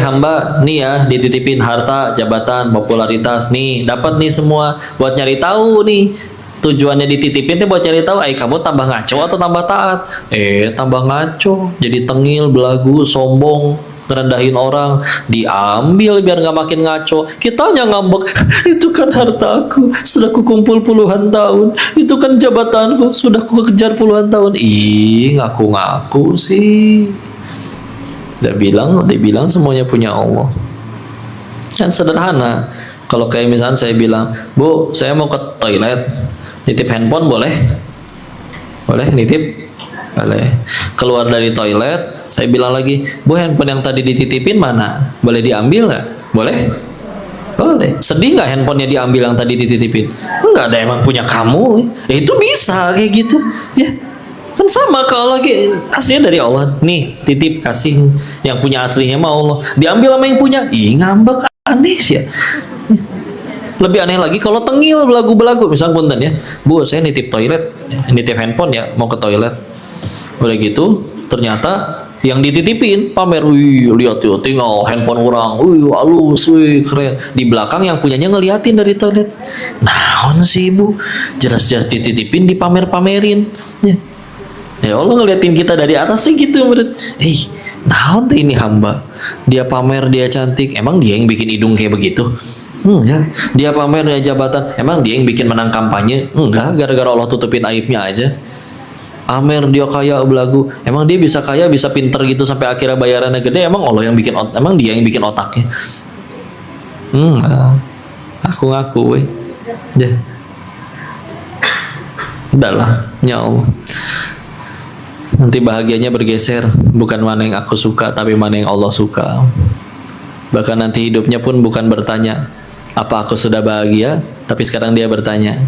Hamba nih ya, dititipin harta, jabatan, popularitas nih, dapat nih semua. Buat nyari tahu nih. Tujuannya dititipin tuh buat cari tahu, kamu tambah ngaco atau tambah taat? Tambah ngaco, jadi tengil, belagu, sombong, ngerendahin orang. Diambil biar nggak makin ngaco. Kitanya ngambek, itu kan hartaku, sudah kukumpul puluhan tahun. Itu kan jabatanku, sudah kukejar puluhan tahun. Ngaku-ngaku sih. Dibilang semuanya punya Allah. Kan sederhana. Kalau kayak misalnya saya bilang, Bu, saya mau ke toilet. Nitip handphone boleh? Boleh nitip? Boleh. Keluar dari toilet, saya bilang lagi, Bu, handphone yang tadi dititipin mana? Boleh diambil nggak? Boleh? Boleh. sedih nggak handphonenya diambil yang tadi dititipin? Enggak, ada emang punya kamu. Ya itu bisa kayak gitu. Ya. Kan sama kalau lagi aslinya dari Allah. Nih, titip kasih. Yang punya aslinya mah Allah. Diambil sama yang punya. Ih, ngambek, aneh sih ya. Lebih aneh lagi kalau tengil belagu-belagu. Misalnya punten ya, Bu, saya nitip toilet, nitip handphone ya, mau ke toilet. Udah gitu, ternyata yang dititipin pamer, wih, lihat tuh, tinggal handphone orang, wih, halus, wih, keren. Di belakang yang punyanya ngeliatin dari toilet. Naon sih ibu, jelas-jelas dititipin, dipamer-pamerin. Ya Allah ngeliatin kita dari atas sih gitu, menurut. Naon tuh ini hamba? Dia pamer, dia cantik, emang dia yang bikin hidung kayak begitu? Enggak. Dia pamer, dia jabatan, emang dia yang bikin menang kampanye? Enggak, gara-gara Allah tutupin aibnya aja. Amer dia kaya belagu, emang dia bisa kaya, bisa pinter gitu sampai akhirnya bayarannya gede, emang Allah yang bikin emang dia yang bikin otaknya? Aku ngaku weh. Deh. Udahlah, ya Allah. Nanti bahagianya bergeser, bukan mana yang aku suka, tapi mana yang Allah suka. Bahkan nanti hidupnya pun bukan bertanya, apa aku sudah bahagia? Tapi sekarang dia bertanya,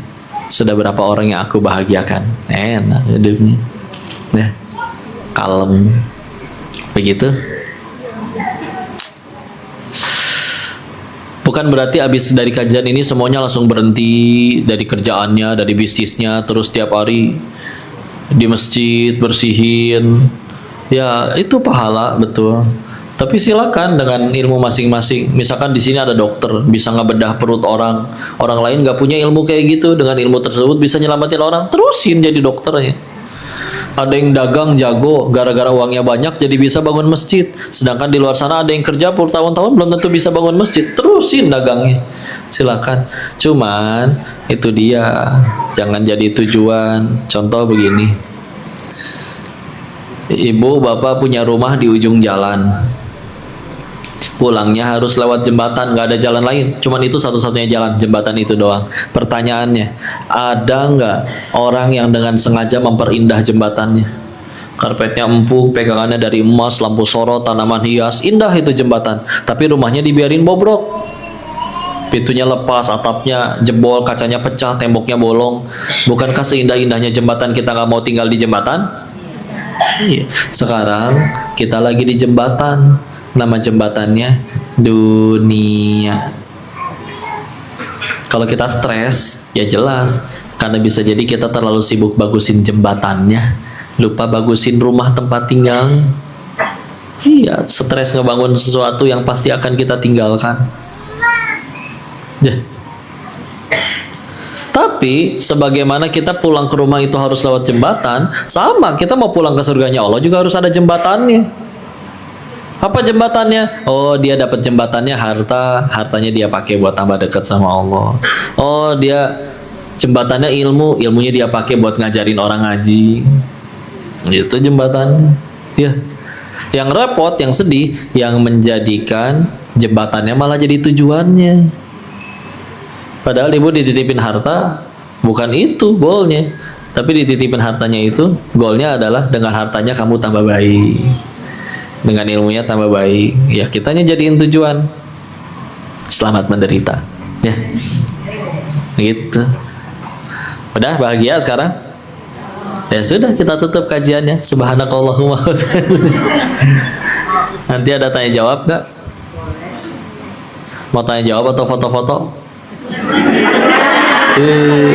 sudah berapa orang yang aku bahagiakan? Enak hidupnya. Ya, kalem. Begitu. Bukan berarti habis dari kajian ini semuanya langsung berhenti dari kerjaannya, dari bisnisnya, terus tiap hari di masjid bersihin. Ya, itu pahala, betul. Tapi silakan dengan ilmu masing-masing. Misalkan di sini ada dokter, bisa ngebedah perut orang. Orang lain nggak punya ilmu kayak gitu. Dengan ilmu tersebut bisa nyelamatin orang. Terusin jadi dokternya. Ada yang dagang jago, gara-gara uangnya banyak jadi bisa bangun masjid. Sedangkan di luar sana ada yang kerja bertahun-tahun belum tentu bisa bangun masjid. Terusin dagangnya. Silakan. Cuman itu dia, jangan jadi tujuan. Contoh begini. Ibu, bapak punya rumah di ujung jalan. Pulangnya harus lewat jembatan, nggak ada jalan lain. Cuman itu satu-satunya jalan, jembatan itu doang. Pertanyaannya, ada nggak orang yang dengan sengaja memperindah jembatannya? Karpetnya empuk, pegangannya dari emas, lampu sorot, tanaman hias, indah itu jembatan. Tapi rumahnya dibiarin bobrok. Pintunya lepas, atapnya jebol, kacanya pecah, temboknya bolong. Bukankah seindah-indahnya jembatan kita nggak mau tinggal di jembatan? Iya. Sekarang kita lagi di jembatan. Nama jembatannya dunia. Kalau kita stres, ya jelas. Karena bisa jadi kita terlalu sibuk bagusin jembatannya, lupa bagusin rumah tempat tinggal. Iya, stres ngebangun sesuatu yang pasti akan kita tinggalkan. Ya. Tapi sebagaimana kita pulang ke rumah itu harus lewat jembatan, sama kita mau pulang ke surganya Allah juga harus ada jembatannya. Apa jembatannya? Oh, dia dapat jembatannya hartanya dia pakai buat tambah dekat sama Allah. Oh, dia jembatannya ilmunya dia pakai buat ngajarin orang ngaji. Itu jembatannya. Ya. Yang repot, yang sedih, yang menjadikan jembatannya malah jadi tujuannya. Padahal ibu dititipin harta, bukan itu goalnya. Tapi dititipin hartanya itu, goalnya adalah dengan hartanya kamu tambah baik. Dengan ilmunya tambah baik. Ya, kitanya jadiin tujuan. Selamat menderita. Ya. Gitu. Udah bahagia sekarang? Ya sudah, kita tutup kajiannya. Subhanakallahumma. Nanti ada tanya jawab nggak? Mau tanya jawab atau foto-foto?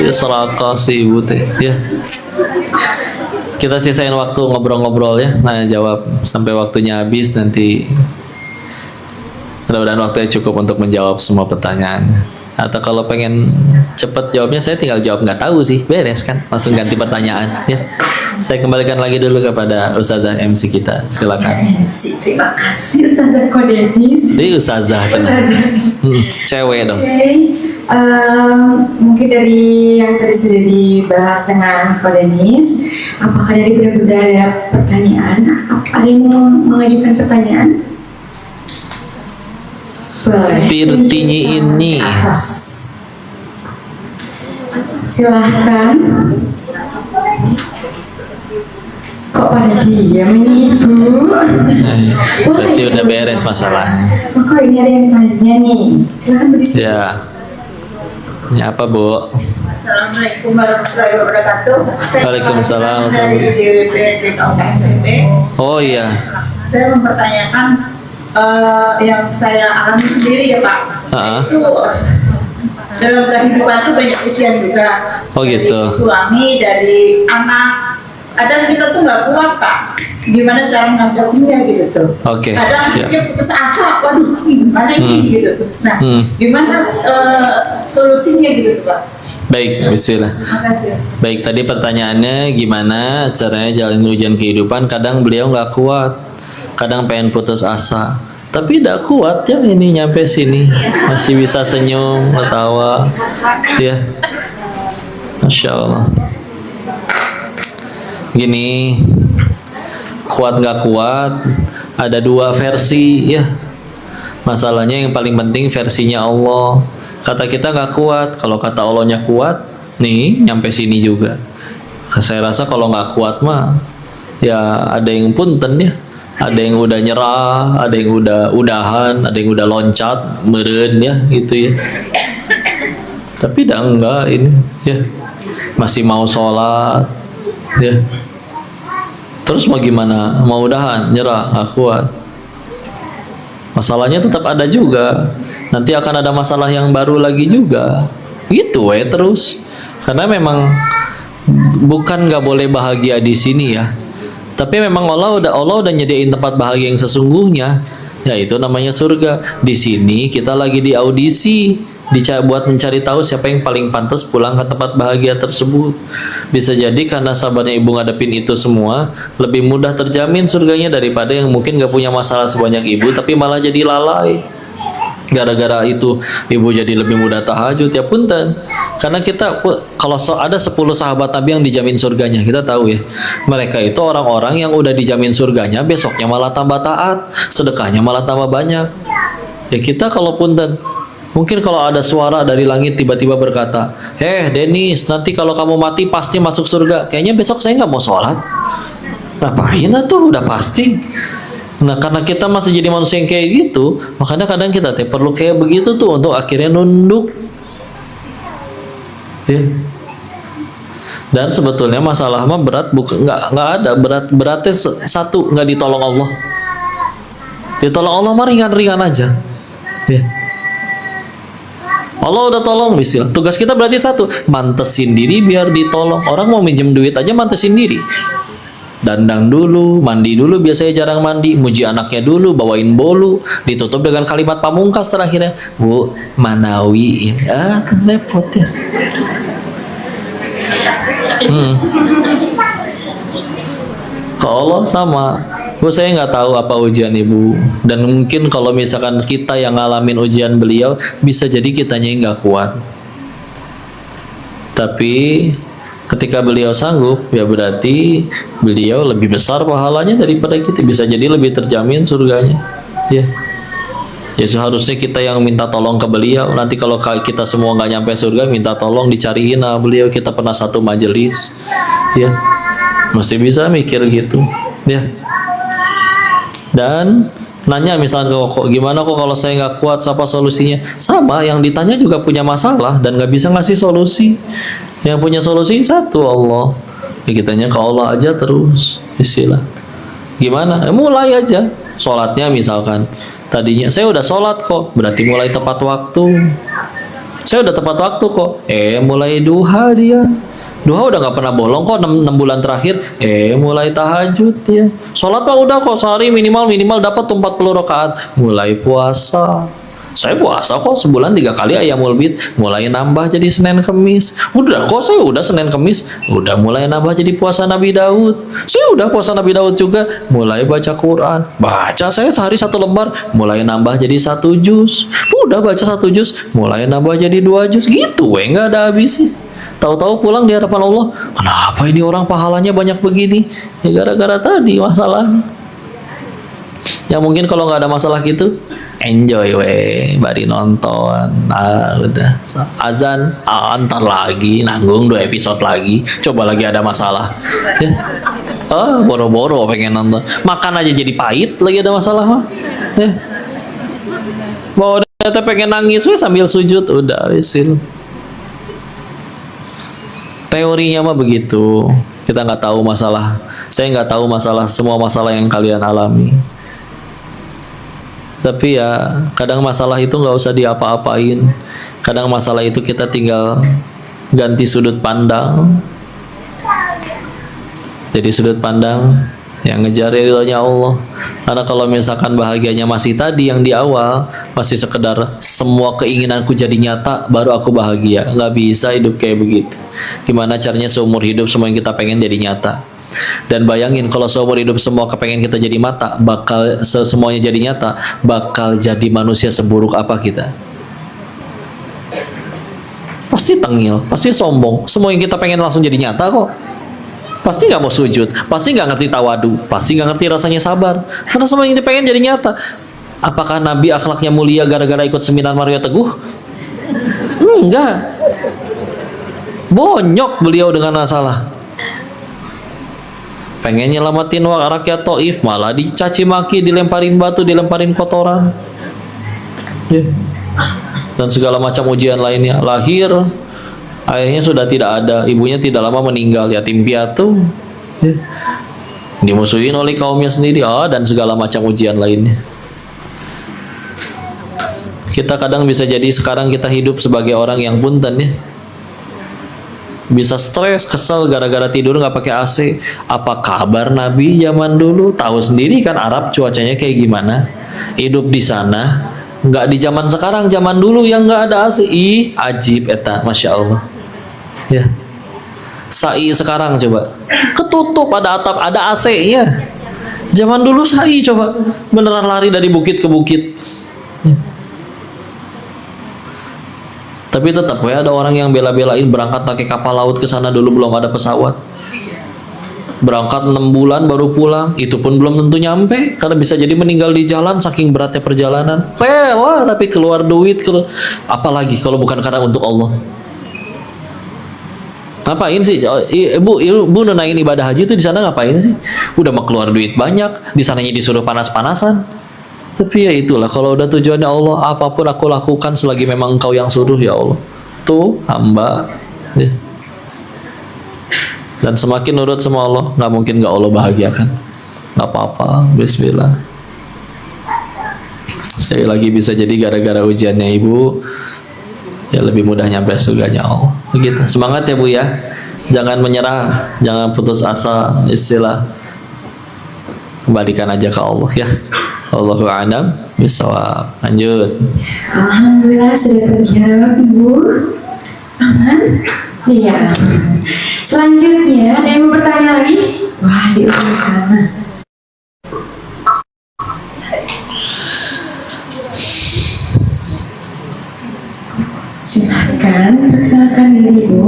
Serakah si ibu teh. Ya. Kita sisain waktu ngobrol-ngobrol ya, nanya jawab sampai waktunya habis. Nanti mudah-mudahan waktunya cukup untuk menjawab semua pertanyaan. Atau kalau pengen cepet jawabnya, saya tinggal jawab nggak tahu sih, beres kan, langsung ganti pertanyaan ya. Saya kembalikan lagi dulu kepada Ustazah MC kita, silakan. Terima kasih Ustazah Kodedis. Ini Ustazah cewek dong. Mungkin dari yang tadi sudah dibahas dengan Kodedis, apakah dari Bunda ada pertanyaan? Ada yang mau mengajukan pertanyaan? Pirtinyi ini. Silahkan. Kok pada diam ini ibu. Berarti udah beres masalahnya. Oh, kok ini ada yang tanya nih. Silakan berdiri. Ya. Ini apa, Bu? Assalamualaikum warahmatullahi wabarakatuh. Waalaikumsalam. Dari DWP TKUMPP. Oh iya. Saya mempertanyakan yang saya alami sendiri ya Pak. Itu dalam kehidupan itu banyak ujian juga. Oh gitu. Dari suami, dari anak. Kadang kita tuh nggak kuat Pak. Gimana cara menghadapinya gitu tuh. Oke, Kadang siap. dia putus asa. Waduh, gimana ini gitu tuh. Nah, gimana solusinya gitu tuh Pak? Baik, bismillah. Terima kasih. Baik, tadi pertanyaannya gimana caranya jalanin ujian kehidupan. Kadang beliau nggak kuat, kadang pengen putus asa, tapi tidak kuat ya ini nyampe sini masih bisa senyum, ketawa, ya, Masya Allah. Gini, kuat nggak kuat, ada dua versi ya. Masalahnya yang paling penting versinya Allah. Kata kita nggak kuat, kalau kata Allahnya kuat, nih nyampe sini juga. Saya rasa kalau nggak kuat mah, ya ada yang punten ya. Ada yang udah nyerah, ada yang udahan, ada yang udah loncat, meren ya, gitu ya. Tapi dah enggak ini, ya masih mau sholat, ya. Terus mau gimana? Mau udahan, nyerah, nggak kuat. Masalahnya tetap ada juga. Nanti akan ada masalah yang baru lagi juga. Gitu terus. Karena memang bukan nggak boleh bahagia di sini ya. Tapi memang Allah udah nyediain tempat bahagia yang sesungguhnya. Yaitu namanya surga. Di sini kita lagi di audisi. Buat mencari tahu siapa yang paling pantas pulang ke tempat bahagia tersebut. Bisa jadi karena sahabatnya ibu ngadepin itu semua, lebih mudah terjamin surganya daripada yang mungkin gak punya masalah sebanyak ibu tapi malah jadi lalai. Gara-gara itu ibu jadi lebih mudah tahajud, ya punten. Karena kita kalau ada 10 sahabat Nabi yang dijamin surganya, kita tahu ya, mereka itu orang-orang yang udah dijamin surganya, besoknya malah tambah taat, sedekahnya malah tambah banyak. Ya kita kalau punten, mungkin kalau ada suara dari langit tiba-tiba berkata, Dennis, nanti kalau kamu mati pasti masuk surga. Kayaknya besok saya nggak mau sholat. Ngapain tuh? Udah pasti. Nah, karena kita masih jadi manusia yang kayak gitu, makanya kadang kita perlu kayak begitu tuh untuk akhirnya nunduk. Ya. Dan sebetulnya masalah mah berat bukan nggak ada beratnya satu, nggak ditolong Allah. Ditolong Allah mah ringan-ringan aja. Ya. Allah udah tolong, misalnya tugas kita berarti satu, mantesin diri biar ditolong. Orang mau minjem duit aja mantesin diri, dandang dulu, mandi dulu, biasanya jarang mandi, muji anaknya dulu, bawain bolu, ditutup dengan kalimat pamungkas terakhirnya, Bu, manawi, repot ya. Kalau Allah sama, Bu, saya nggak tahu apa ujian ibu, dan mungkin kalau misalkan kita yang ngalamin ujian beliau, bisa jadi kitanya yang nggak kuat. Tapi ketika beliau sanggup, ya berarti beliau lebih besar pahalanya daripada kita, bisa jadi lebih terjamin surganya. Ya, ya seharusnya kita yang minta tolong ke beliau. Nanti kalau kita semua nggak nyampe surga, minta tolong dicariin beliau. Kita pernah satu majelis, ya. Mesti bisa mikir gitu, ya. Dan nanya misalnya kok gimana kok kalau saya nggak kuat, apa solusinya? Sama, yang ditanya juga punya masalah dan nggak bisa ngasih solusi. Yang punya solusi satu, Allah. Ya kitanya ke Allah aja terus. Istilah. Gimana? Mulai aja. Sholatnya misalkan, tadinya saya udah sholat kok, berarti mulai tepat waktu. Saya udah tepat waktu kok. Mulai duha dia. Duha udah nggak pernah bolong kok 6 bulan terakhir. Mulai tahajud ya. Sholat mah udah kok, sehari minimal dapat 40 rakaat. Mulai puasa. Saya puasa kok sebulan 3 kali ayamul bid. Mulai nambah jadi Senin Kemis. Udah kok, saya udah Senin Kemis. Udah mulai nambah jadi puasa Nabi Daud. Saya udah puasa Nabi Daud juga. Mulai baca Quran. Baca saya sehari 1 lembar. Mulai nambah jadi 1 juz. Udah baca 1 juz. Mulai nambah jadi 2 juz. Gitu nggak ada habisnya. Tahu-tahu pulang di hadapan Allah, kenapa ini orang pahalanya banyak begini? Ya gara-gara tadi masalahnya. Ya mungkin kalau nggak ada masalah gitu, enjoy bari nonton. Udah azan, ntar lagi nanggung 2 episode lagi. Coba lagi ada masalah. Ya. Boro-boro pengen nonton. Makan aja jadi pahit lagi ada masalah mah. Mau udah pengen nangis we sambil sujud udah hasil. Teorinya mah begitu. Kita nggak tahu masalah. Saya nggak tahu semua masalah yang kalian alami. Tapi ya kadang masalah itu nggak usah diapa-apain. Kadang masalah itu kita tinggal ganti sudut pandang. Jadi sudut pandang yang ngejar ridhonya Allah. Karena kalau misalkan bahagianya masih tadi yang di awal, masih sekedar semua keinginanku jadi nyata, baru aku bahagia. Nggak bisa hidup kayak begitu. Gimana caranya seumur hidup semua yang kita pengen jadi nyata? Dan bayangin kalau seumur hidup semua kepengen kita jadi mata, semuanya jadi nyata, bakal jadi manusia seburuk apa kita? Pasti tengil, pasti sombong. Semua yang kita pengen langsung jadi nyata kok. Pasti nggak mau sujud, pasti nggak ngerti tawadu, pasti nggak ngerti rasanya sabar. Karena semua yang dipengen jadi nyata. Apakah Nabi akhlaknya mulia gara-gara ikut seminar Mario Teguh? Enggak. Bonyok beliau dengan masalah. Pengen nyelamatin rakyat Taif, malah dicaci maki, dilemparin batu, dilemparin kotoran. Dan segala macam ujian lainnya. Lahir, ayahnya sudah tidak ada, ibunya tidak lama meninggal, yatim piatu, dimusuhin oleh kaumnya sendiri, dan segala macam ujian lainnya. Kita kadang bisa jadi sekarang kita hidup sebagai orang yang punten ya, bisa stres, kesel gara-gara tidur nggak pakai AC. Apa kabar Nabi zaman dulu? Tahu sendiri kan Arab cuacanya kayak gimana, hidup di sana. Nggak di zaman sekarang, zaman dulu yang nggak ada AC. Ajib eta, masya Allah. Ya, sai sekarang coba ketutup, ada atap, ada AC-nya. Zaman dulu sai coba beneran lari dari bukit ke bukit. Ya. Tapi tetap ya ada orang yang bela-belain berangkat pakai kapal laut ke sana dulu, belum ada pesawat. Berangkat 6 bulan baru pulang, itu pun belum tentu nyampe karena bisa jadi meninggal di jalan saking beratnya perjalanan. Rela tapi keluar duit, apalagi kalau bukan karena untuk Allah. Ngapain sih ibu nunaiin ibadah haji itu di sana ngapain sih? Udah mau keluar duit banyak, di sananya disuruh panas-panasan. Tapi ya itulah, kalau udah tujuannya Allah, apapun aku lakukan selagi memang Engkau yang suruh ya Allah. Tuh hamba. Ya. Dan semakin nurut sama Allah, nggak mungkin nggak Allah bahagiakan. Nggak apa-apa, bismillah. Sekali lagi bisa jadi gara-gara ujiannya ibu, ya lebih mudah nyampe surganya Allah. Begitu. Semangat ya Bu ya. Jangan menyerah, jangan putus asa, istilah kembalikan aja ke Allah ya. Allahu a'lam bishawab. Lanjut. Alhamdulillah sudah terjawab Ibu. Aman? Iya. Selanjutnya ada yang mau bertanya lagi? Wah, di ujung sana. Silakan perkenalkan diri Bu.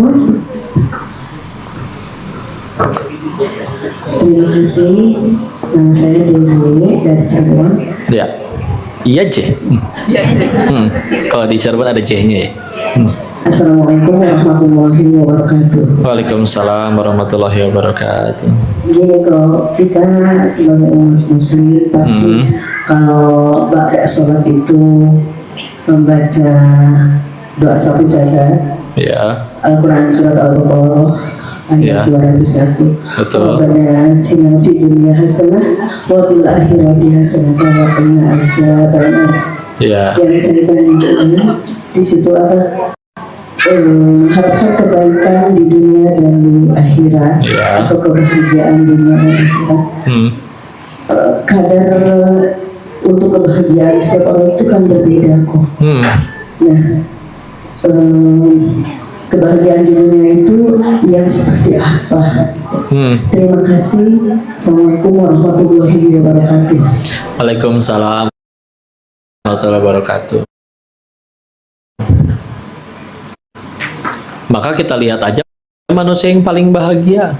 Terima kasih. Nama saya Dewi dari Cirebon. Ya. Iya J. Kalau di Cirebon ada J-nya ya. Assalamualaikum warahmatullahi wabarakatuh. Waalaikumsalam warahmatullahi wabarakatuh. Gini, kalau kita sebagai umat muslim pasti kalau ba'da sholat itu membaca doa sapi jaga, Ya. Al-Quran surat Al-Baqarah ayat 201. Betul. Rabbana atina fid dunya hasanah wa fil akhirati hasanah wa qina adzabannar. Ya. Yang saya tanyakan di situ apa? Harapkan kebaikan di dunia dan di akhirat, Ya. atau kebahagiaan dunia dan akhirat. Kadar untuk kebahagiaan setiap orang itu kan berbeda kok. Nah, kebahagiaan di dunia itu yang seperti apa? Terima kasih. Assalamualaikum warahmatullahi wabarakatuh. Waalaikumsalam warahmatullahi wabarakatuh. Maka kita lihat aja manusia yang paling bahagia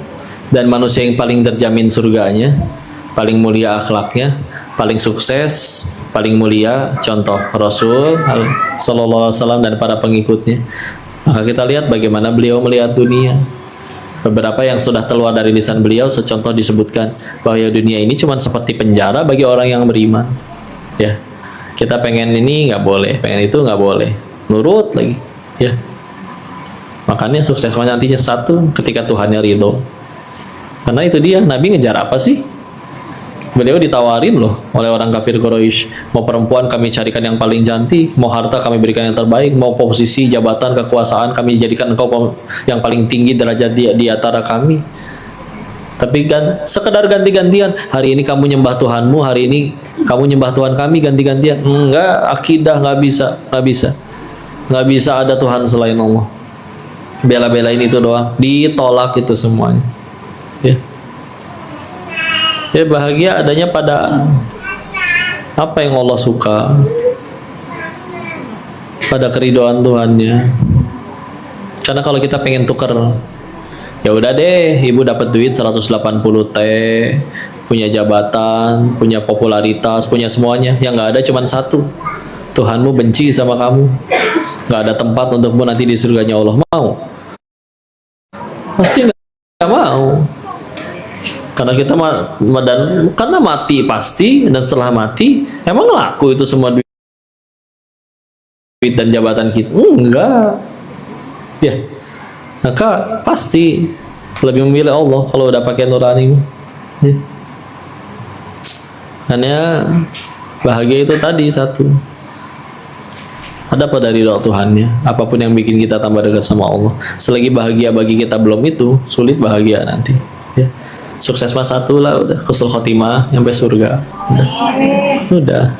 dan manusia yang paling terjamin surganya, paling mulia akhlaknya, paling sukses, paling mulia, contoh Rasul Sallallahu Alaihi Wasallam dan para pengikutnya. Maka kita lihat bagaimana beliau melihat dunia. Beberapa yang sudah keluar dari lisan beliau, secontoh disebutkan bahwa ya dunia ini cuma seperti penjara bagi orang yang beriman. Ya, kita pengen ini nggak boleh, pengen itu nggak boleh, nurut lagi. Ya, makanya suksesnya nantinya satu ketika Tuhannya ridho. Karena itu dia, Nabi ngejar apa sih? Beliau ditawarin loh oleh orang kafir Quraisy, mau perempuan kami carikan yang paling cantik, mau harta kami berikan yang terbaik, mau posisi, jabatan, kekuasaan kami jadikan engkau yang paling tinggi derajat di antara kami. Tapi kan sekedar ganti-gantian, hari ini kamu nyembah Tuhanmu, hari ini kamu nyembah Tuhan kami, ganti-gantian. Enggak, akidah nggak nggak bisa ada Tuhan selain Allah. Bela-belain itu doang, ditolak itu semuanya. Ya. Ya, bahagia adanya pada apa yang Allah suka, pada keridhaan Tuhannya. Karena kalau kita pengen tuker, ya udah deh, ibu dapat duit 180 T, punya jabatan, punya popularitas, punya semuanya. Yang nggak ada cuma satu, Tuhanmu benci sama kamu, nggak ada tempat untukmu nanti di surganya Allah. Mau? Pasti nggak mau. Karena kita karena mati pasti, dan setelah mati emang laku itu semua duit dan jabatan kita? Enggak. Ya, maka pasti lebih memilih Allah kalau udah pakai nurani. Ya. Hanya bahagia itu tadi satu, ada pada ridha Tuhannya. Apapun yang bikin kita tambah dekat sama Allah. Selagi bahagia bagi kita belum itu, sulit bahagia nanti. Ya. Sukses mas satu lah, udah husnul khotimah nyampe surga, udah.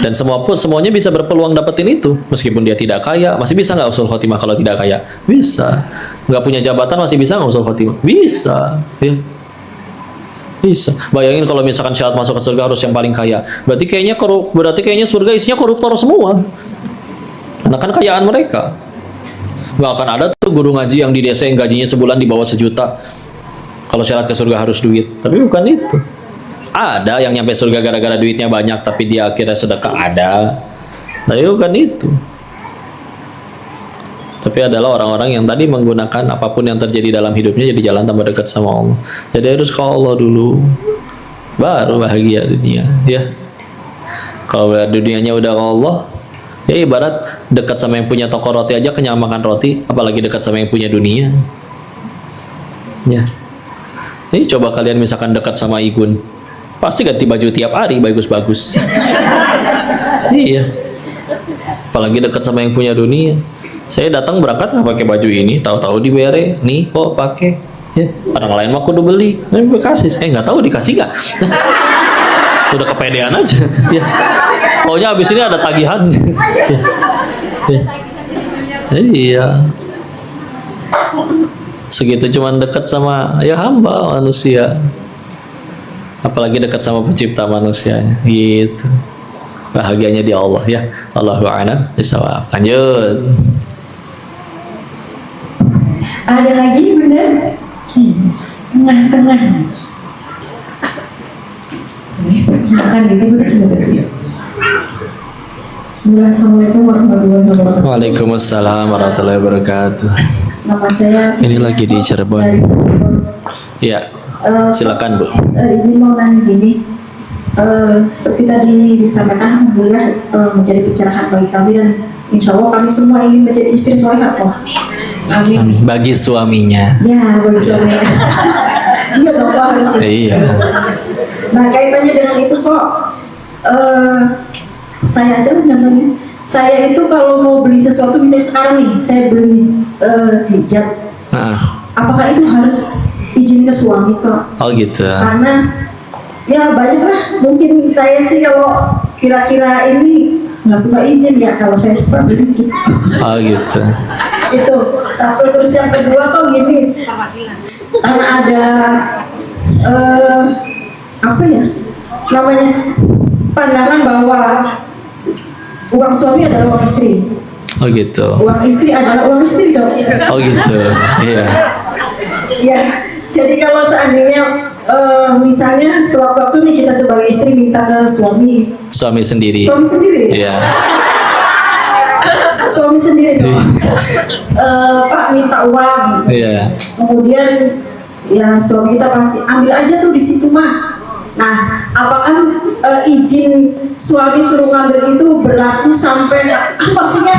Dan semuanya bisa berpeluang dapetin itu, meskipun dia tidak kaya, masih bisa nggak husnul khotimah kalau tidak kaya? Bisa. Nggak punya jabatan masih bisa nggak husnul khotimah? Bisa, ya. Bisa. Bayangin kalau misalkan syarat masuk ke surga harus yang paling kaya, berarti kayaknya surga isinya koruptor semua. Karena kan kekayaan mereka. Nggak akan ada tuh guru ngaji yang di desa yang gajinya sebulan di bawah 1 juta. Kalau syarat ke surga harus duit, tapi bukan itu. Ada yang nyampe surga gara-gara duitnya banyak, tapi dia akhirnya sedekah, ada. Tapi bukan itu. Tapi adalah orang-orang yang tadi menggunakan apapun yang terjadi dalam hidupnya jadi jalan tambah dekat sama Allah. Jadi harus ke Allah dulu, baru bahagia dunia. Ya, kalau dunianya udah ke Allah, ya ibarat dekat sama yang punya toko roti aja kenyang makan roti, apalagi dekat sama yang punya dunia. Ya. Ini coba kalian misalkan dekat sama Igun, pasti ganti baju tiap hari bagus-bagus. Iya. Apalagi dekat sama yang punya dunia. Saya datang berangkat nggak pakai baju ini, tahu-tahu di bere, nih kok pakai. Ya, orang lain mau kudu beli, kasih. Saya nggak tahu dikasih nggak. Udah kepedean aja. Ya. Pokoknya habis ini ada tagihan. Ya. Ya. Iya. Segitu cuman dekat sama ya hamba manusia, apalagi dekat sama pencipta manusianya, gitu. Bahagianya di Allah, ya. Allahu a'lam bishawab. Lanjut. Ada lagi bunda? Tengah-tengah. Makan gitu bunda sebenarnya. Assalamualaikum warahmatullahi wabarakatuh. Waalaikumsalam warahmatullahi wabarakatuh. Nama saya Ini lagi di Cirebon. dari Cirebon. Ya, silakan Bu. Izin mau nanya gini, seperti tadi disampaikan, alhamdulillah menjadi pencerahan bagi kami dan insya Allah kami semua ingin menjadi istri solehah. Amin. Amin. Bagi suaminya. Ya, bagi suaminya. Iya Bapak harus. Iya. Nah kaitannya dengan itu kok, saya aja contohnya. Saya itu kalau mau beli sesuatu, misalnya sekarang nih, saya beli hijab. Apakah itu harus izin ke suami kok? Oh gitu. Karena ya banyak lah, mungkin saya sih kalau kira-kira ini nggak suka izin ya, kalau saya suka beli gitu. Oh gitu. Itu satu. Terus yang kedua kok gini, karena ada apa ya namanya, pandangan bahwa uang suami adalah uang istri. Oh gitu. Uang istri adalah uang istri dong. Oh gitu. Iya. Ya, jadi kalau seandainya misalnya sewaktu-waktu nih kita sebagai istri minta ke suami Suami sendiri. sendiri. Iya. suami sendiri tuh. Pak minta uang. Iya. Kemudian ya suami kita pasti ambil aja tuh di situ mah. Nah, apakah izin suami suruh ngambil itu berlaku sampai maksudnya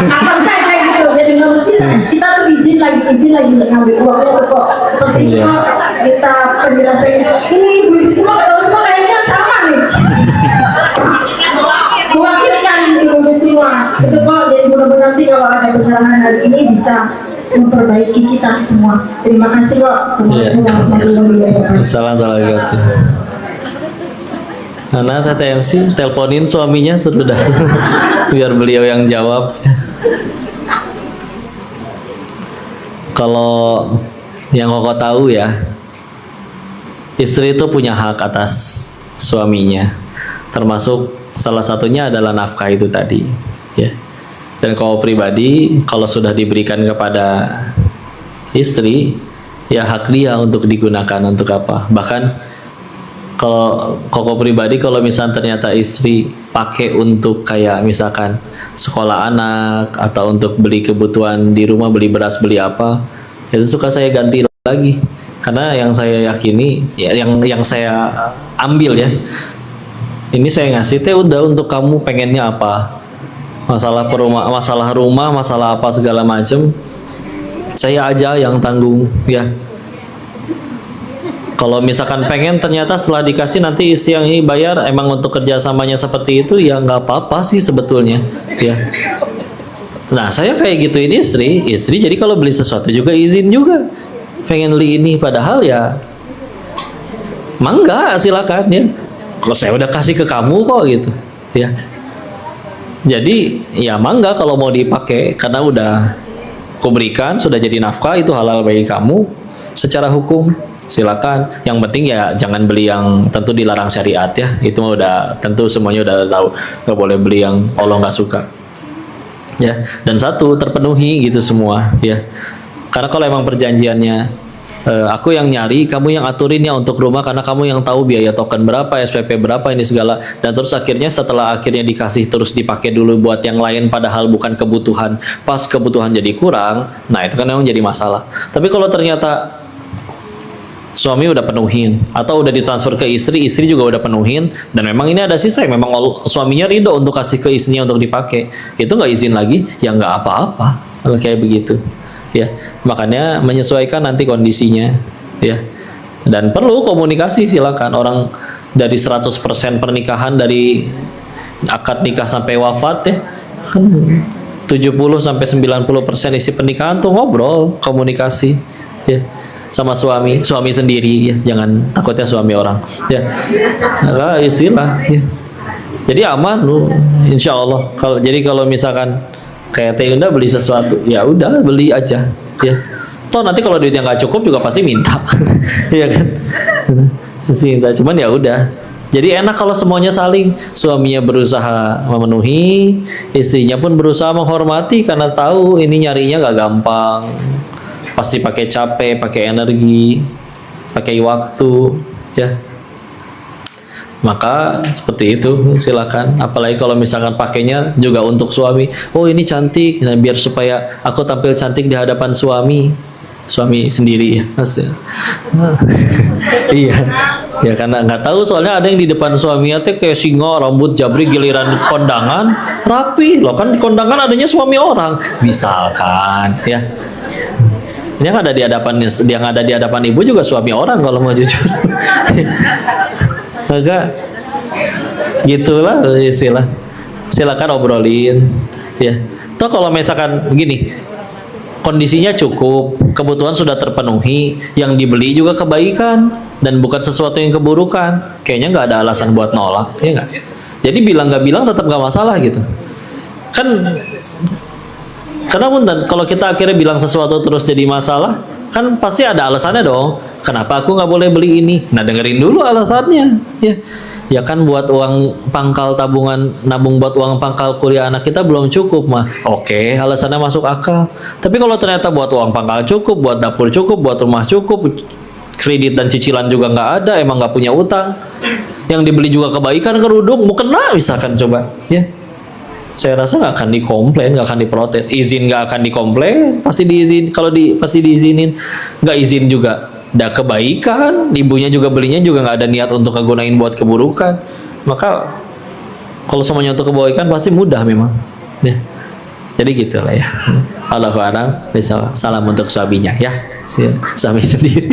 apa saja gitu? Jadi nggak mesti kita tuh izin lagi ngambil uang itu kok. Seperti itu kita penjelasan ini ibu semua kalau semua kayaknya sama nih. Mewakilkan ibu semua itu kok. Jadi mudah-mudahan nanti kalau ada pencerahan hari ini bisa memperbaiki kita semua. Terima kasih kok. Assalamualaikum warahmatullahi wabarakatuh. Assalamualaikum. Nah, TTMC teleponin suaminya sudah biar beliau yang jawab. Kalau yang Koko tahu ya, istri itu punya hak atas suaminya, termasuk salah satunya adalah nafkah itu tadi, ya. Dan kalau pribadi, kalau sudah diberikan kepada istri, ya hak dia untuk digunakan untuk apa. Bahkan kalau Koko pribadi, kalau misalnya ternyata istri pakai untuk kayak misalkan sekolah anak atau untuk beli kebutuhan di rumah, beli beras, beli apa, itu suka saya ganti lagi. Karena yang saya yakini, ya, yang saya ambil ya, ini saya ngasih teh udah untuk kamu pengennya apa, masalah rumah, masalah apa segala macem, saya aja yang tanggung ya. Kalau misalkan pengen ternyata setelah dikasih nanti istri yang ini bayar, emang untuk kerjasamanya seperti itu ya nggak apa-apa sih sebetulnya ya. Nah saya kayak gituin istri jadi kalau beli sesuatu juga izin juga, pengen beli ini padahal ya mangga silakan ya. Kalau saya udah kasih ke kamu kok gitu ya. Jadi ya mangga kalau mau dipakai karena udah kuberikan, sudah jadi nafkah, itu halal bagi kamu secara hukum. Silakan. Yang penting ya jangan beli yang tentu dilarang syariat ya. Itu mah udah tentu semuanya udah tahu. Nggak boleh beli yang Allah nggak suka. Ya. Dan satu terpenuhi gitu semua ya. Karena kalau emang perjanjiannya aku yang nyari, kamu yang aturin ya untuk rumah karena kamu yang tahu biaya token berapa, SPP berapa ini segala. Dan terus akhirnya setelah akhirnya dikasih terus dipakai dulu buat yang lain padahal bukan kebutuhan. Pas kebutuhan jadi kurang, nah itu kan memang jadi masalah. Tapi kalau ternyata suami udah penuhin atau udah ditransfer ke istri juga udah penuhin dan memang ini ada sisa yang memang suaminya ridho untuk kasih ke istrinya untuk dipakai, itu nggak izin lagi ya nggak apa-apa kalau kayak begitu ya. Makanya menyesuaikan nanti kondisinya ya, dan perlu komunikasi. Silakan, orang dari 100% pernikahan dari akad nikah sampai wafat ya kan 70 sampai 90% isi pernikahan tuh ngobrol, komunikasi ya sama suami sendiri ya, jangan takutnya suami orang ya. Nah, istilah ya. Jadi aman lu insya Allah. Kalau misalkan kayak Teh Unda beli sesuatu ya udah beli aja ya, toh nanti kalau duitnya nggak cukup juga pasti minta ya kan, pasti minta. Cuman ya udah, jadi enak kalau semuanya saling, suaminya berusaha memenuhi, istrinya pun berusaha menghormati karena tahu ini nyarinya nggak gampang, pasti pakai capek, pakai energi, pakai waktu ya. Maka seperti itu silakan. Apalagi kalau misalkan pakainya juga untuk suami, oh ini cantik, nah biar supaya aku tampil cantik di hadapan suami sendiri ya mas. Iya ya, karena nggak tahu soalnya ada yang di depan suaminya teh kayak singa, rambut jabri, giliran kondangan rapi loh kan. Di kondangan adanya suami orang misalkan ya. Yang ada di hadapan ibu juga suami orang kalau mau jujur. Maka gitulah istilah. Silakan obrolin ya. Toh kalau misalkan begini, kondisinya cukup, kebutuhan sudah terpenuhi, yang dibeli juga kebaikan dan bukan sesuatu yang keburukan, kayaknya nggak ada alasan buat nolak ya nggak. Jadi bilang nggak bilang tetap nggak masalah gitu kan. Karena kalau kita akhirnya bilang sesuatu terus jadi masalah, kan pasti ada alasannya dong. Kenapa aku nggak boleh beli ini? Nah dengerin dulu alasannya, ya. Ya kan buat uang pangkal tabungan, nabung buat uang pangkal kuliah anak kita belum cukup mah. Oke, alasannya masuk akal. Tapi kalau ternyata buat uang pangkal cukup, buat dapur cukup, buat rumah cukup, kredit dan cicilan juga nggak ada, emang nggak punya utang, yang dibeli juga kebaikan kerudung, mau kena misalkan coba, ya. saya rasa nggak akan dikomplain, nggak akan diprotes. Izin nggak akan dikomplain, pasti diizin. Kalau pasti diizinin. Nggak izin juga, ada kebaikan. Ibunya juga belinya juga nggak ada niat untuk kegunain buat keburukan. Maka kalau semuanya untuk kebaikan pasti mudah memang. Ya. Jadi gitulah ya. Allahu a'lam. Salam untuk suaminya ya. Suami sendiri.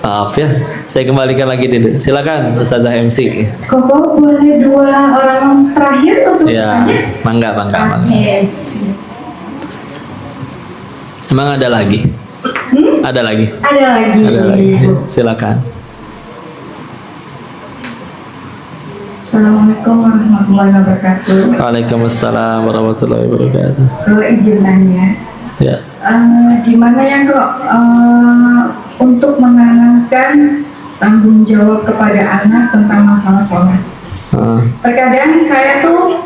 Maaf ya. Saya kembalikan lagi dulu. Silakan Ustazah MC. Koko boleh 2 orang terakhir untuk Ya, tanya? mangga. Yes. Emang ada lagi? Ada lagi? Ada lagi. Ada lagi. Silakan. Assalamualaikum warahmatullahi wabarakatuh. Waalaikumsalam warahmatullahi wabarakatuh. Kalau izin tanya, Ya. gimana ya kok untuk menanamkan tanggung jawab kepada anak tentang masalah sholat? Terkadang saya tuh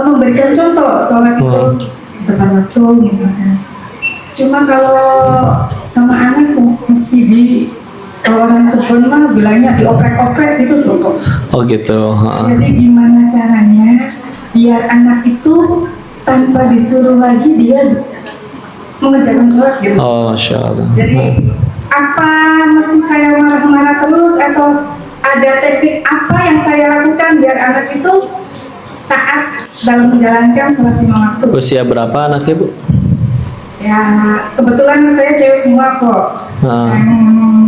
memberikan contoh sholat itu tepat waktu misalkan. Cuma kalau sama anak tuh mesti kalau orang Cirebon mah bilangnya dioprek-oprek gitu tuh. Oh gitu. Jadi gimana caranya biar anak itu tanpa disuruh lagi dia mengerjakan sholat gitu. Oh, Masya Allah. Jadi apa mesti saya marah-marah terus atau ada teknik apa yang saya lakukan biar anak itu taat dalam menjalankan sholat 5 waktu? Usia berapa anaknya, Bu? Ya kebetulan saya cewek semua kok. Yang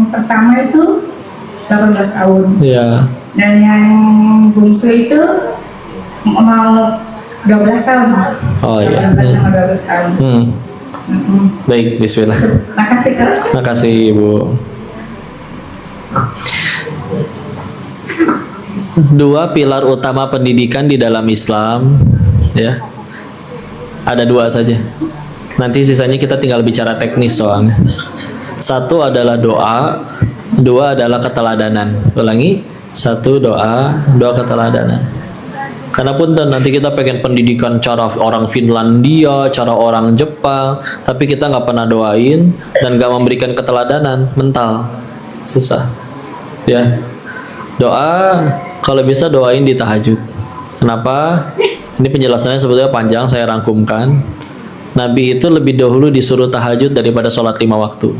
pertama itu 18 tahun. Ya. Dan yang bungsu itu mau 12 tahun. Oh iya. 18 sama 12 tahun. Baik, bismillah. Makasih Kak. Makasih, Ibu. 2 pilar utama pendidikan di dalam Islam, ya. Ada 2 saja. Nanti sisanya kita tinggal bicara teknis soalnya. 1 adalah doa, 2 adalah keteladanan. Ulangi, 1 doa, 2 keteladanan. Karena pun dan nanti kita pengen pendidikan cara orang Finlandia, cara orang Jepang, tapi kita nggak pernah doain dan nggak memberikan keteladanan, mental, susah. Ya, doa kalau bisa doain di tahajud. Kenapa? Ini penjelasannya sebetulnya panjang, saya rangkumkan. Nabi itu lebih dahulu disuruh tahajud daripada sholat 5 waktu.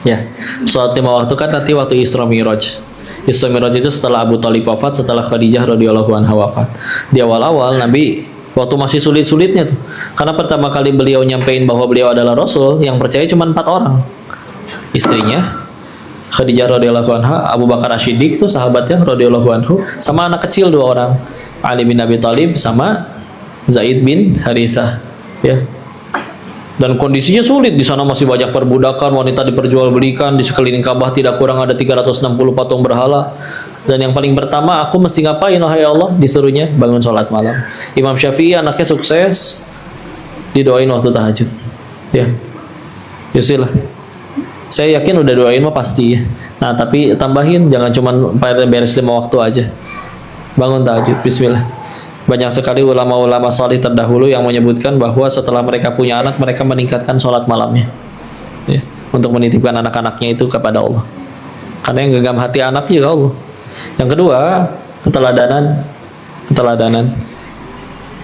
Ya, sholat 5 waktu kan nanti waktu Isra Mi'raj. Isra Mi'raj itu setelah Abu Thalib wafat, setelah Khadijah radhiyallahu anha wafat. Di awal-awal Nabi waktu masih sulit-sulitnya tuh. Karena pertama kali beliau nyampein bahwa beliau adalah Rasul, yang percaya cuma 4 orang. Istrinya Khadijah radhiyallahu anha, Abu Bakar As-Siddiq tuh sahabatnya radhiyallahu anhu, sama anak kecil 2 orang, Ali bin Abi Thalib sama Zaid bin Harithah, ya. Dan kondisinya sulit, di sana masih banyak perbudakan, wanita diperjualbelikan, di sekeliling Ka'bah tidak kurang ada 360 patung berhala. Dan yang paling pertama, aku mesti ngapain wahai Allah? Disuruhnya bangun sholat malam. Imam Syafi'i anaknya sukses, didoain waktu tahajud. Ya, istilah. Saya yakin udah doain mah pasti ya. Nah, tapi tambahin, jangan cuma beres 5 waktu aja. Bangun tahajud, bismillah. Banyak sekali ulama-ulama salih terdahulu yang menyebutkan bahwa setelah mereka punya anak, mereka meningkatkan sholat malamnya, ya, untuk menitipkan anak-anaknya itu kepada Allah. Karena yang genggam hati anak juga Allah. Yang kedua, keteladanan.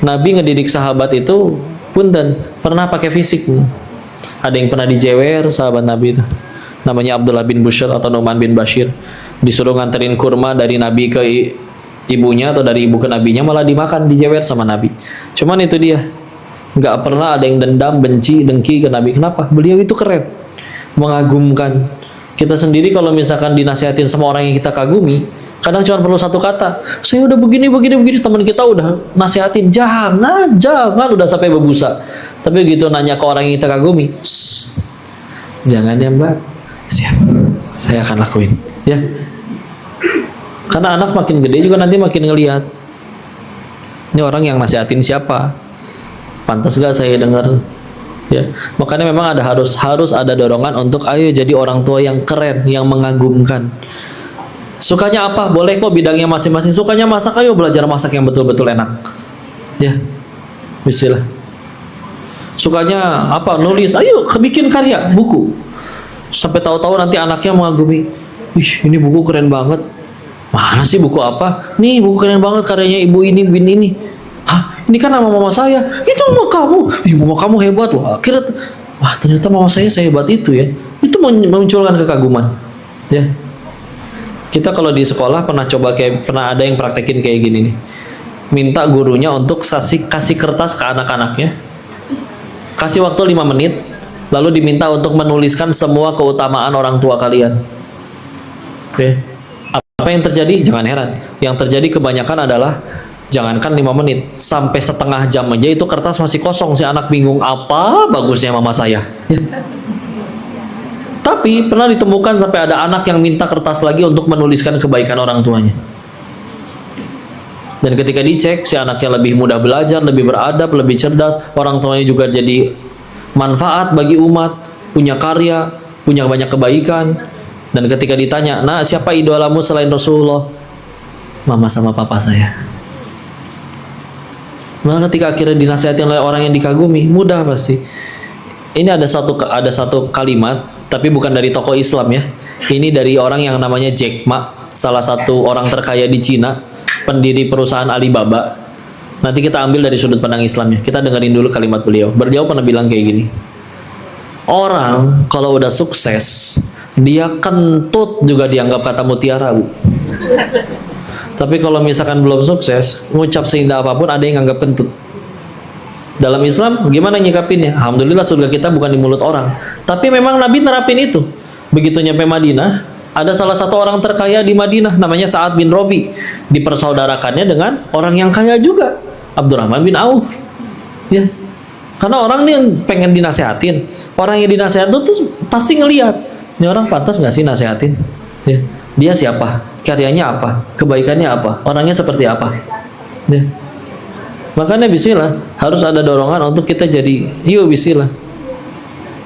Nabi ngedidik sahabat itu pun dan pernah pakai fisik. Ada yang pernah dijewer sahabat Nabi itu, namanya Abdullah bin Bushr atau Nu'man bin Bashir, disuruh nganterin kurma dari Nabi ke ibunya atau dari ibu ke nabinya, malah dimakan, dijewer sama Nabi. Cuman itu dia, nggak pernah ada yang dendam, benci, dengki ke Nabi. Kenapa? Beliau itu keren, mengagumkan. Kita sendiri kalau misalkan dinasihatin sama orang yang kita kagumi, kadang cuma perlu 1 kata, saya udah begini, teman kita udah nasihatin, jangan, udah sampai berbusa. Tapi begitu nanya ke orang yang kita kagumi, jangan ya Mbak, siap, saya akan lakuin, ya. Karena anak makin gede juga nanti makin ngelihat, ini orang yang nasihatin siapa, pantas gak saya dengar, ya. Makanya memang harus ada dorongan untuk ayo jadi orang tua yang keren, yang mengagumkan. Sukanya apa? Boleh kok bidangnya masing-masing. Sukanya masak, ayo belajar masak yang betul-betul enak, ya. Bismillah. Sukanya apa? Nulis, ayo bikin karya, buku. Sampai tahu-tahu nanti anaknya mengagumi, ih ini buku keren banget. Mana sih buku apa? Nih buku keren banget karyanya ibu ini, bin ini. Hah, ini kan nama mama saya. Itu mama kamu. Ih, mama kamu hebat loh. Akhirnya, wah ternyata mama saya sehebat itu ya. Itu memunculkan kekaguman. Ya. Kita kalau di sekolah pernah ada yang praktekin kayak gini nih. Minta gurunya untuk kasih kertas ke anak-anaknya. Kasih waktu 5 menit, lalu diminta untuk menuliskan semua keutamaan orang tua kalian. Oke. Apa yang terjadi? Jangan heran. Yang terjadi kebanyakan adalah jangankan 5 menit, sampai setengah jam aja itu kertas masih kosong. Si anak bingung, apa bagusnya mama saya. Tapi pernah ditemukan sampai ada anak yang minta kertas lagi untuk menuliskan kebaikan orang tuanya. Dan ketika dicek, si anaknya lebih mudah belajar, lebih beradab, lebih cerdas, orang tuanya juga jadi manfaat bagi umat, punya karya, punya banyak kebaikan. Dan ketika ditanya, "Nak, siapa idolamu selain Rasulullah?" "Mama sama papa saya." Maka ketika akhirnya dinasihati oleh orang yang dikagumi, mudah pasti. Ini ada satu kalimat, tapi bukan dari tokoh Islam ya. Ini dari orang yang namanya Jack Ma, salah satu orang terkaya di Cina, pendiri perusahaan Alibaba. Nanti kita ambil dari sudut pandang Islam ya. Kita dengerin dulu kalimat beliau. Beliau pernah bilang kayak gini. Orang kalau udah sukses, dia kentut juga dianggap kata mutiara, Bu. Tapi kalau misalkan belum sukses, ngucap seindah apapun ada yang anggap kentut. Dalam Islam gimana nyikapinnya? Alhamdulillah surga kita bukan di mulut orang. Tapi memang Nabi nerapin itu. Begitu nyampe Madinah, ada salah satu orang terkaya di Madinah namanya Sa'ad bin Robi. Dipersaudarakannya dengan orang yang kaya juga, Abdurrahman bin Auf. Ya. Karena orang nih yang pengen dinasehatin. Orang yang dinasehatin tuh pasti ngelihat, ini orang pantas nggak sih nasehatin? Ya. Dia siapa? Karyanya apa? Kebaikannya apa? Orangnya seperti apa? Ya. Makanya bismillah, harus ada dorongan untuk kita jadi, yuk bismillah.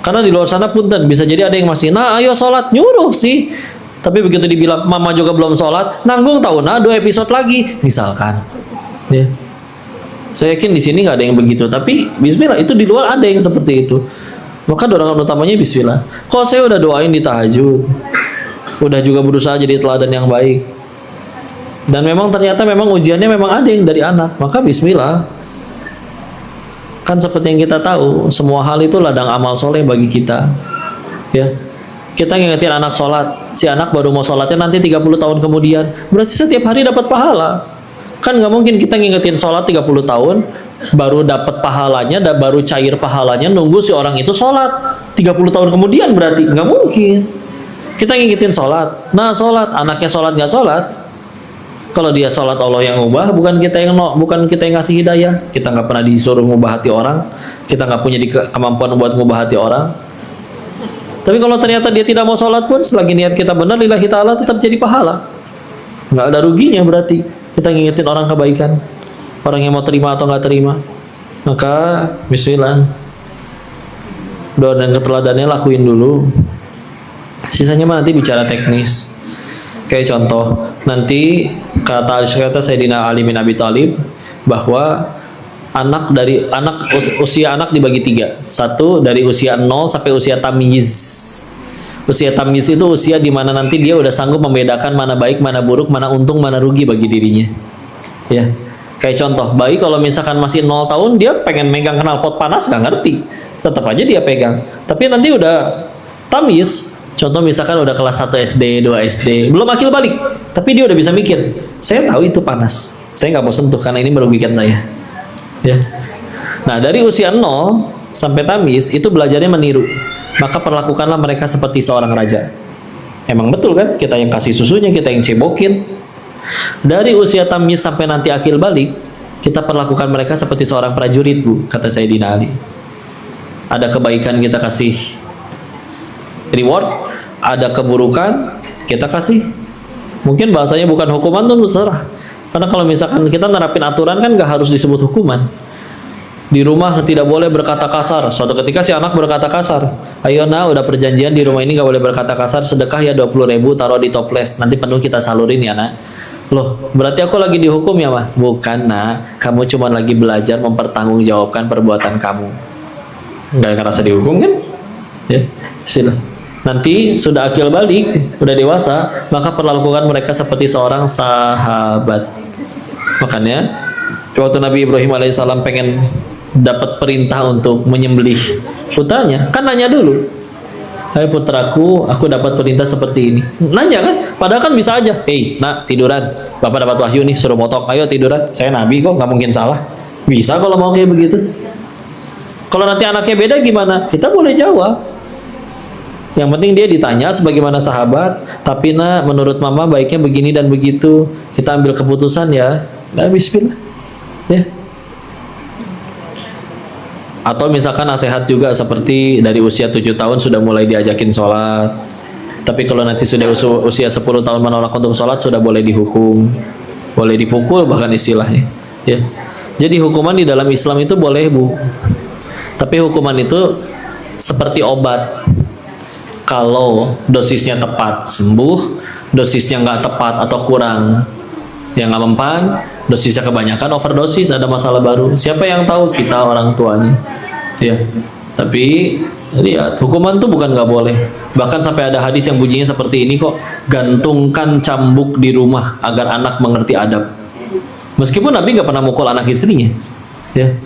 Karena di luar sana punten, bisa jadi ada yang masih, nah ayo sholat, nyuruh sih. Tapi begitu dibilang, mama juga belum sholat, nanggung tahu, nah 2 episode lagi, misalkan. Ya. Saya yakin di sini nggak ada yang begitu, tapi bismillah, itu di luar ada yang seperti itu. Maka dorongan utamanya bismillah. Kok saya udah doain di tahajud, udah juga berusaha jadi teladan yang baik, dan memang ternyata memang ujiannya memang ada yang dari anak, maka bismillah. Kan seperti yang kita tahu, semua hal itu ladang amal soleh bagi kita. Ya, kita ngingetin anak sholat, si anak baru mau sholatnya nanti 30 tahun kemudian, berarti setiap hari dapat pahala. Kan nggak mungkin kita ngingetin sholat 30 tahun, baru dapat pahalanya, dan baru cair pahalanya, nunggu si orang itu sholat 30 tahun kemudian, berarti nggak mungkin. Kita ngingetin sholat, nah sholat, anaknya sholat nggak sholat. Kalau dia sholat Allah yang ubah, bukan kita yang ngasih hidayah. Kita nggak pernah disuruh ngubah hati orang, kita nggak punya kemampuan buat ngubah hati orang. Tapi kalau ternyata dia tidak mau sholat pun, selagi niat kita benar, lillahi ta'ala, tetap jadi pahala. Nggak ada ruginya berarti. Kita ngingetin orang kebaikan, orang yang mau terima atau nggak terima. Maka bismillah, doa dan keteladannya lakuin dulu. Sisanya mah nanti bicara teknis. Kayak contoh, nanti kata Sayyidina Ali bin Abi Thalib bahwa usia anak dibagi 3. 1 dari usia 0 sampai usia tamyiz. Usia tamyiz itu usia di mana nanti dia udah sanggup membedakan mana baik, mana buruk, mana untung, mana rugi bagi dirinya. Ya. Kayak contoh, bayi kalau misalkan masih 0 tahun, dia pengen megang knalpot panas nggak ngerti. Tetap aja dia pegang. Tapi nanti udah tamyiz, contoh misalkan udah kelas 1 SD, 2 SD, belum akil balik, tapi dia udah bisa mikir, saya tahu itu panas, saya nggak mau sentuh karena ini merugikan saya. Ya. Nah, dari usia 0 sampai tamyiz itu belajarnya meniru. Maka perlakukanlah mereka seperti seorang raja. Emang betul kan? Kita yang kasih susunya, kita yang cebokin. Dari usia tamyiz sampai nanti akil balik, kita perlakukan mereka seperti seorang prajurit, Bu, kata Sayyidina Ali. Ada kebaikan kita kasih reward, ada keburukan kita kasih. Mungkin bahasanya bukan hukuman tuh, terserah. Karena kalau misalkan kita nerapin aturan kan nggak harus disebut hukuman. Di rumah tidak boleh berkata kasar. Suatu ketika si anak berkata kasar, ayo nah udah perjanjian di rumah ini nggak boleh berkata kasar, sedekah ya 20.000 taruh di toples, nanti penuh kita salurin ya nak. Loh, berarti aku lagi dihukum ya mah? Bukan nak, kamu cuma lagi belajar mempertanggungjawabkan perbuatan kamu. Nggak ngerasa dihukum kan? Ya, sila. Nanti sudah akil balik, sudah dewasa, maka perlakukan mereka seperti seorang sahabat. Makanya waktu Nabi Ibrahim alaihissalam pengen dapat perintah untuk menyembelih putranya, kan nanya dulu, hai putraku, aku dapat perintah seperti ini. Nanya kan, padahal kan bisa aja, nak tiduran, bapak dapat wahyu nih, suruh motong, ayo tiduran, saya nabi kok, nggak mungkin salah. Bisa kalau mau kayak begitu. Kalau nanti anaknya beda gimana? Kita boleh jawab. Yang penting dia ditanya sebagaimana sahabat, tapi nak menurut mama baiknya begini dan begitu. Kita ambil keputusan ya. Nah, bismillah. Ya. Atau misalkan nasihat juga seperti dari usia 7 tahun sudah mulai diajakin sholat. Tapi kalau nanti sudah usia 10 tahun menolak untuk sholat, sudah boleh dihukum. Boleh dipukul bahkan istilahnya. Ya. Jadi hukuman di dalam Islam itu boleh, Bu. Tapi hukuman itu seperti obat. Kalau dosisnya tepat sembuh, dosisnya nggak tepat atau kurang yang nggak mempan, dosisnya kebanyakan overdosis, ada masalah baru. Siapa yang tahu? Kita orang tuanya, ya. Tapi lihat, hukuman tuh bukan nggak boleh. Bahkan sampai ada hadis yang bunyinya seperti ini kok, gantungkan cambuk di rumah agar anak mengerti adab. Meskipun Nabi nggak pernah mukul anak istrinya, ya.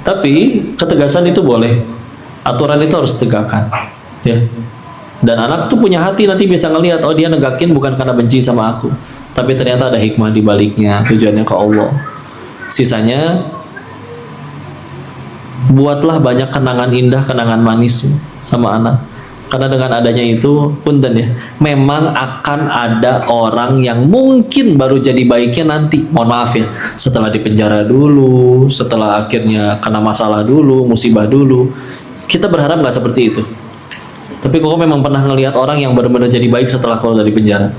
Tapi ketegasan itu boleh. Aturan itu harus tegakkan. Ya. Dan anak tuh punya hati, nanti bisa ngelihat, oh dia negakin bukan karena benci sama aku, tapi ternyata ada hikmah di baliknya, tujuannya ke Allah. Sisanya buatlah banyak kenangan indah, kenangan manis sama anak. Karena dengan adanya itu, punten ya, memang akan ada orang yang mungkin baru jadi baiknya nanti, mohon maaf ya, setelah dipenjara dulu, setelah akhirnya kena masalah dulu, musibah dulu. Kita berharap nggak seperti itu. Tapi kok memang pernah ngelihat orang yang benar-benar jadi baik setelah keluar dari penjara.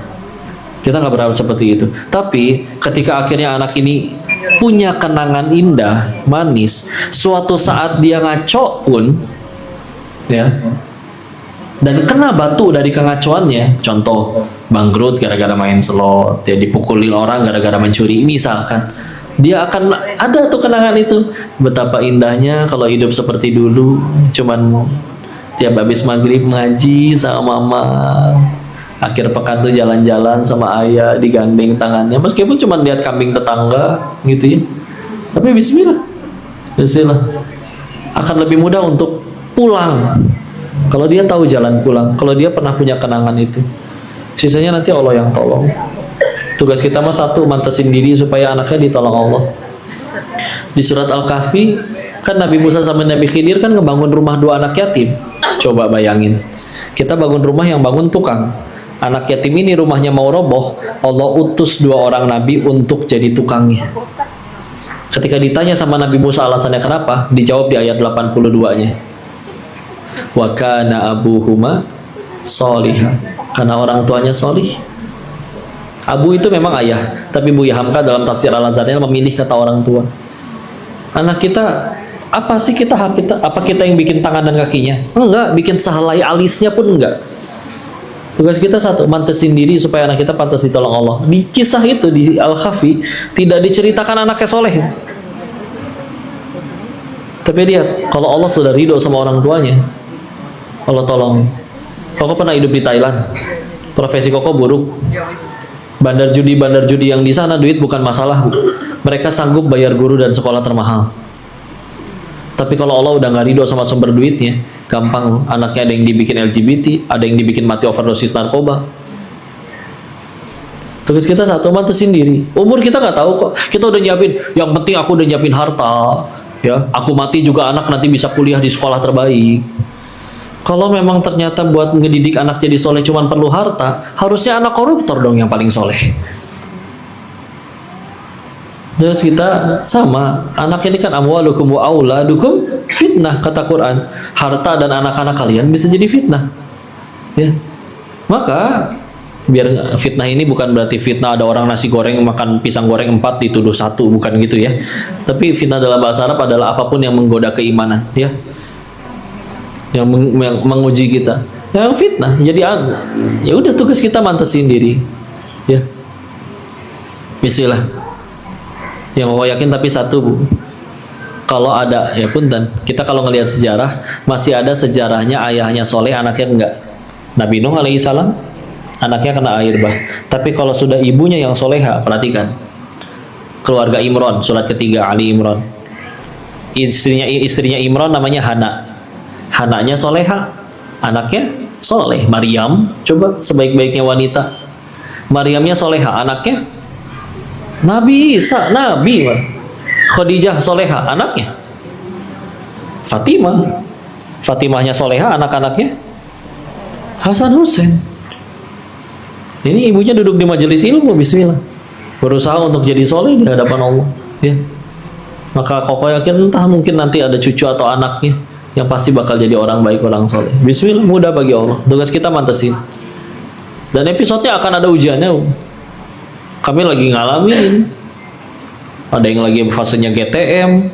Kita nggak berharap seperti itu. Tapi ketika akhirnya anak ini punya kenangan indah, manis, suatu saat dia ngaco pun, ya, dan kena batu dari kengacuannya, contoh bangkrut gara-gara main slot, ya dipukulin orang gara-gara mencuri, misalkan, dia akan ada tuh kenangan itu. Betapa indahnya kalau hidup seperti dulu, cuman tiap habis maghrib ngaji sama mama, akhir pekan tuh jalan-jalan sama ayah digandeng tangannya, meskipun cuma lihat kambing tetangga gitu ya, tapi bismillah akan lebih mudah untuk pulang kalau dia tahu jalan pulang, kalau dia pernah punya kenangan itu. Sisanya nanti Allah yang tolong. Tugas kita mah satu, mantesin diri supaya anaknya ditolong Allah. Di surat Al-Kahfi kan Nabi Musa sama Nabi Khidir kan ngebangun rumah 2 anak yatim. Coba bayangin, kita bangun rumah yang bangun tukang. Anak yatim ini rumahnya mau roboh, Allah utus 2 orang Nabi untuk jadi tukangnya. Ketika ditanya sama Nabi Musa alasannya kenapa, dijawab di ayat 82-nya. Wa kana abuhuma sholiha, karena orang tuanya solih. Abu itu memang ayah, tapi Buya Hamka dalam tafsir Al-Azharnya memilih kata orang tua. Anak kita, apa sih kita hak kita? Apa kita yang bikin tangan dan kakinya? Enggak, bikin sehelai alisnya pun enggak. Tugas kita satu, mantesin diri supaya anak kita pantas ditolong Allah. Di kisah itu di Al-Kahfi tidak diceritakan anaknya soleh. Tapi lihat, kalau Allah sudah ridho sama orang tuanya, Allah tolong. Koko pernah hidup di Thailand. Profesi Koko buruk. Bandar judi yang di sana duit bukan masalah. Mereka sanggup bayar guru dan sekolah termahal. Tapi kalau Allah udah nggak ridho sama sumber duitnya, gampang anaknya ada yang dibikin LGBT, ada yang dibikin mati overdosis narkoba. Tugas kita satu, mantesin diri. Umur kita nggak tahu kok. Kita udah nyiapin, yang penting aku udah nyiapin harta. Ya, aku mati juga anak nanti bisa kuliah di sekolah terbaik. Kalau memang ternyata buat ngedidik anak jadi soleh cuman perlu harta, harusnya anak koruptor dong yang paling soleh. Terus kita sama, anak ini kan amwalukum wa auladukum fitnah, kata Quran. Harta dan anak-anak kalian bisa jadi fitnah. Ya. Maka biar fitnah ini bukan berarti fitnah ada orang nasi goreng makan pisang goreng 4 dituduh 1, bukan gitu ya. Tapi fitnah dalam bahasa Arab adalah apapun yang menggoda keimanan, ya. Yang menguji kita. Yang fitnah. Jadi ya udah, tugas kita mantesin diri. Ya. Bismillah. Yang aku yakin tapi satu, Bu. Kalau ada, ya punten, kita kalau ngelihat sejarah masih ada sejarahnya ayahnya soleh, anaknya enggak. Nabi Nuh alaihissalam, anaknya kena air bah. Tapi kalau sudah ibunya yang soleha, perhatikan. Keluarga Imran, surat ketiga Ali Imran. Istrinya Imran namanya Hana. Hananya soleha, anaknya soleh. Maryam, coba sebaik-baiknya wanita. Maryamnya soleha, anaknya Nabi Isa, Nabi. Khadijah soleha, anaknya Fatimah. Fatimahnya soleha, anak-anaknya Hasan Hussein. Ini ibunya duduk di majelis ilmu, bismillah, berusaha untuk jadi soleh di hadapan Allah, ya. Maka kokoh yakin entah mungkin nanti ada cucu atau anaknya yang pasti bakal jadi orang baik, orang soleh. Bismillah, mudah bagi Allah. Tugas kita mantesin. Dan episodenya akan ada ujiannya. Kami lagi ngalamin. Ada yang lagi fasenya GTM,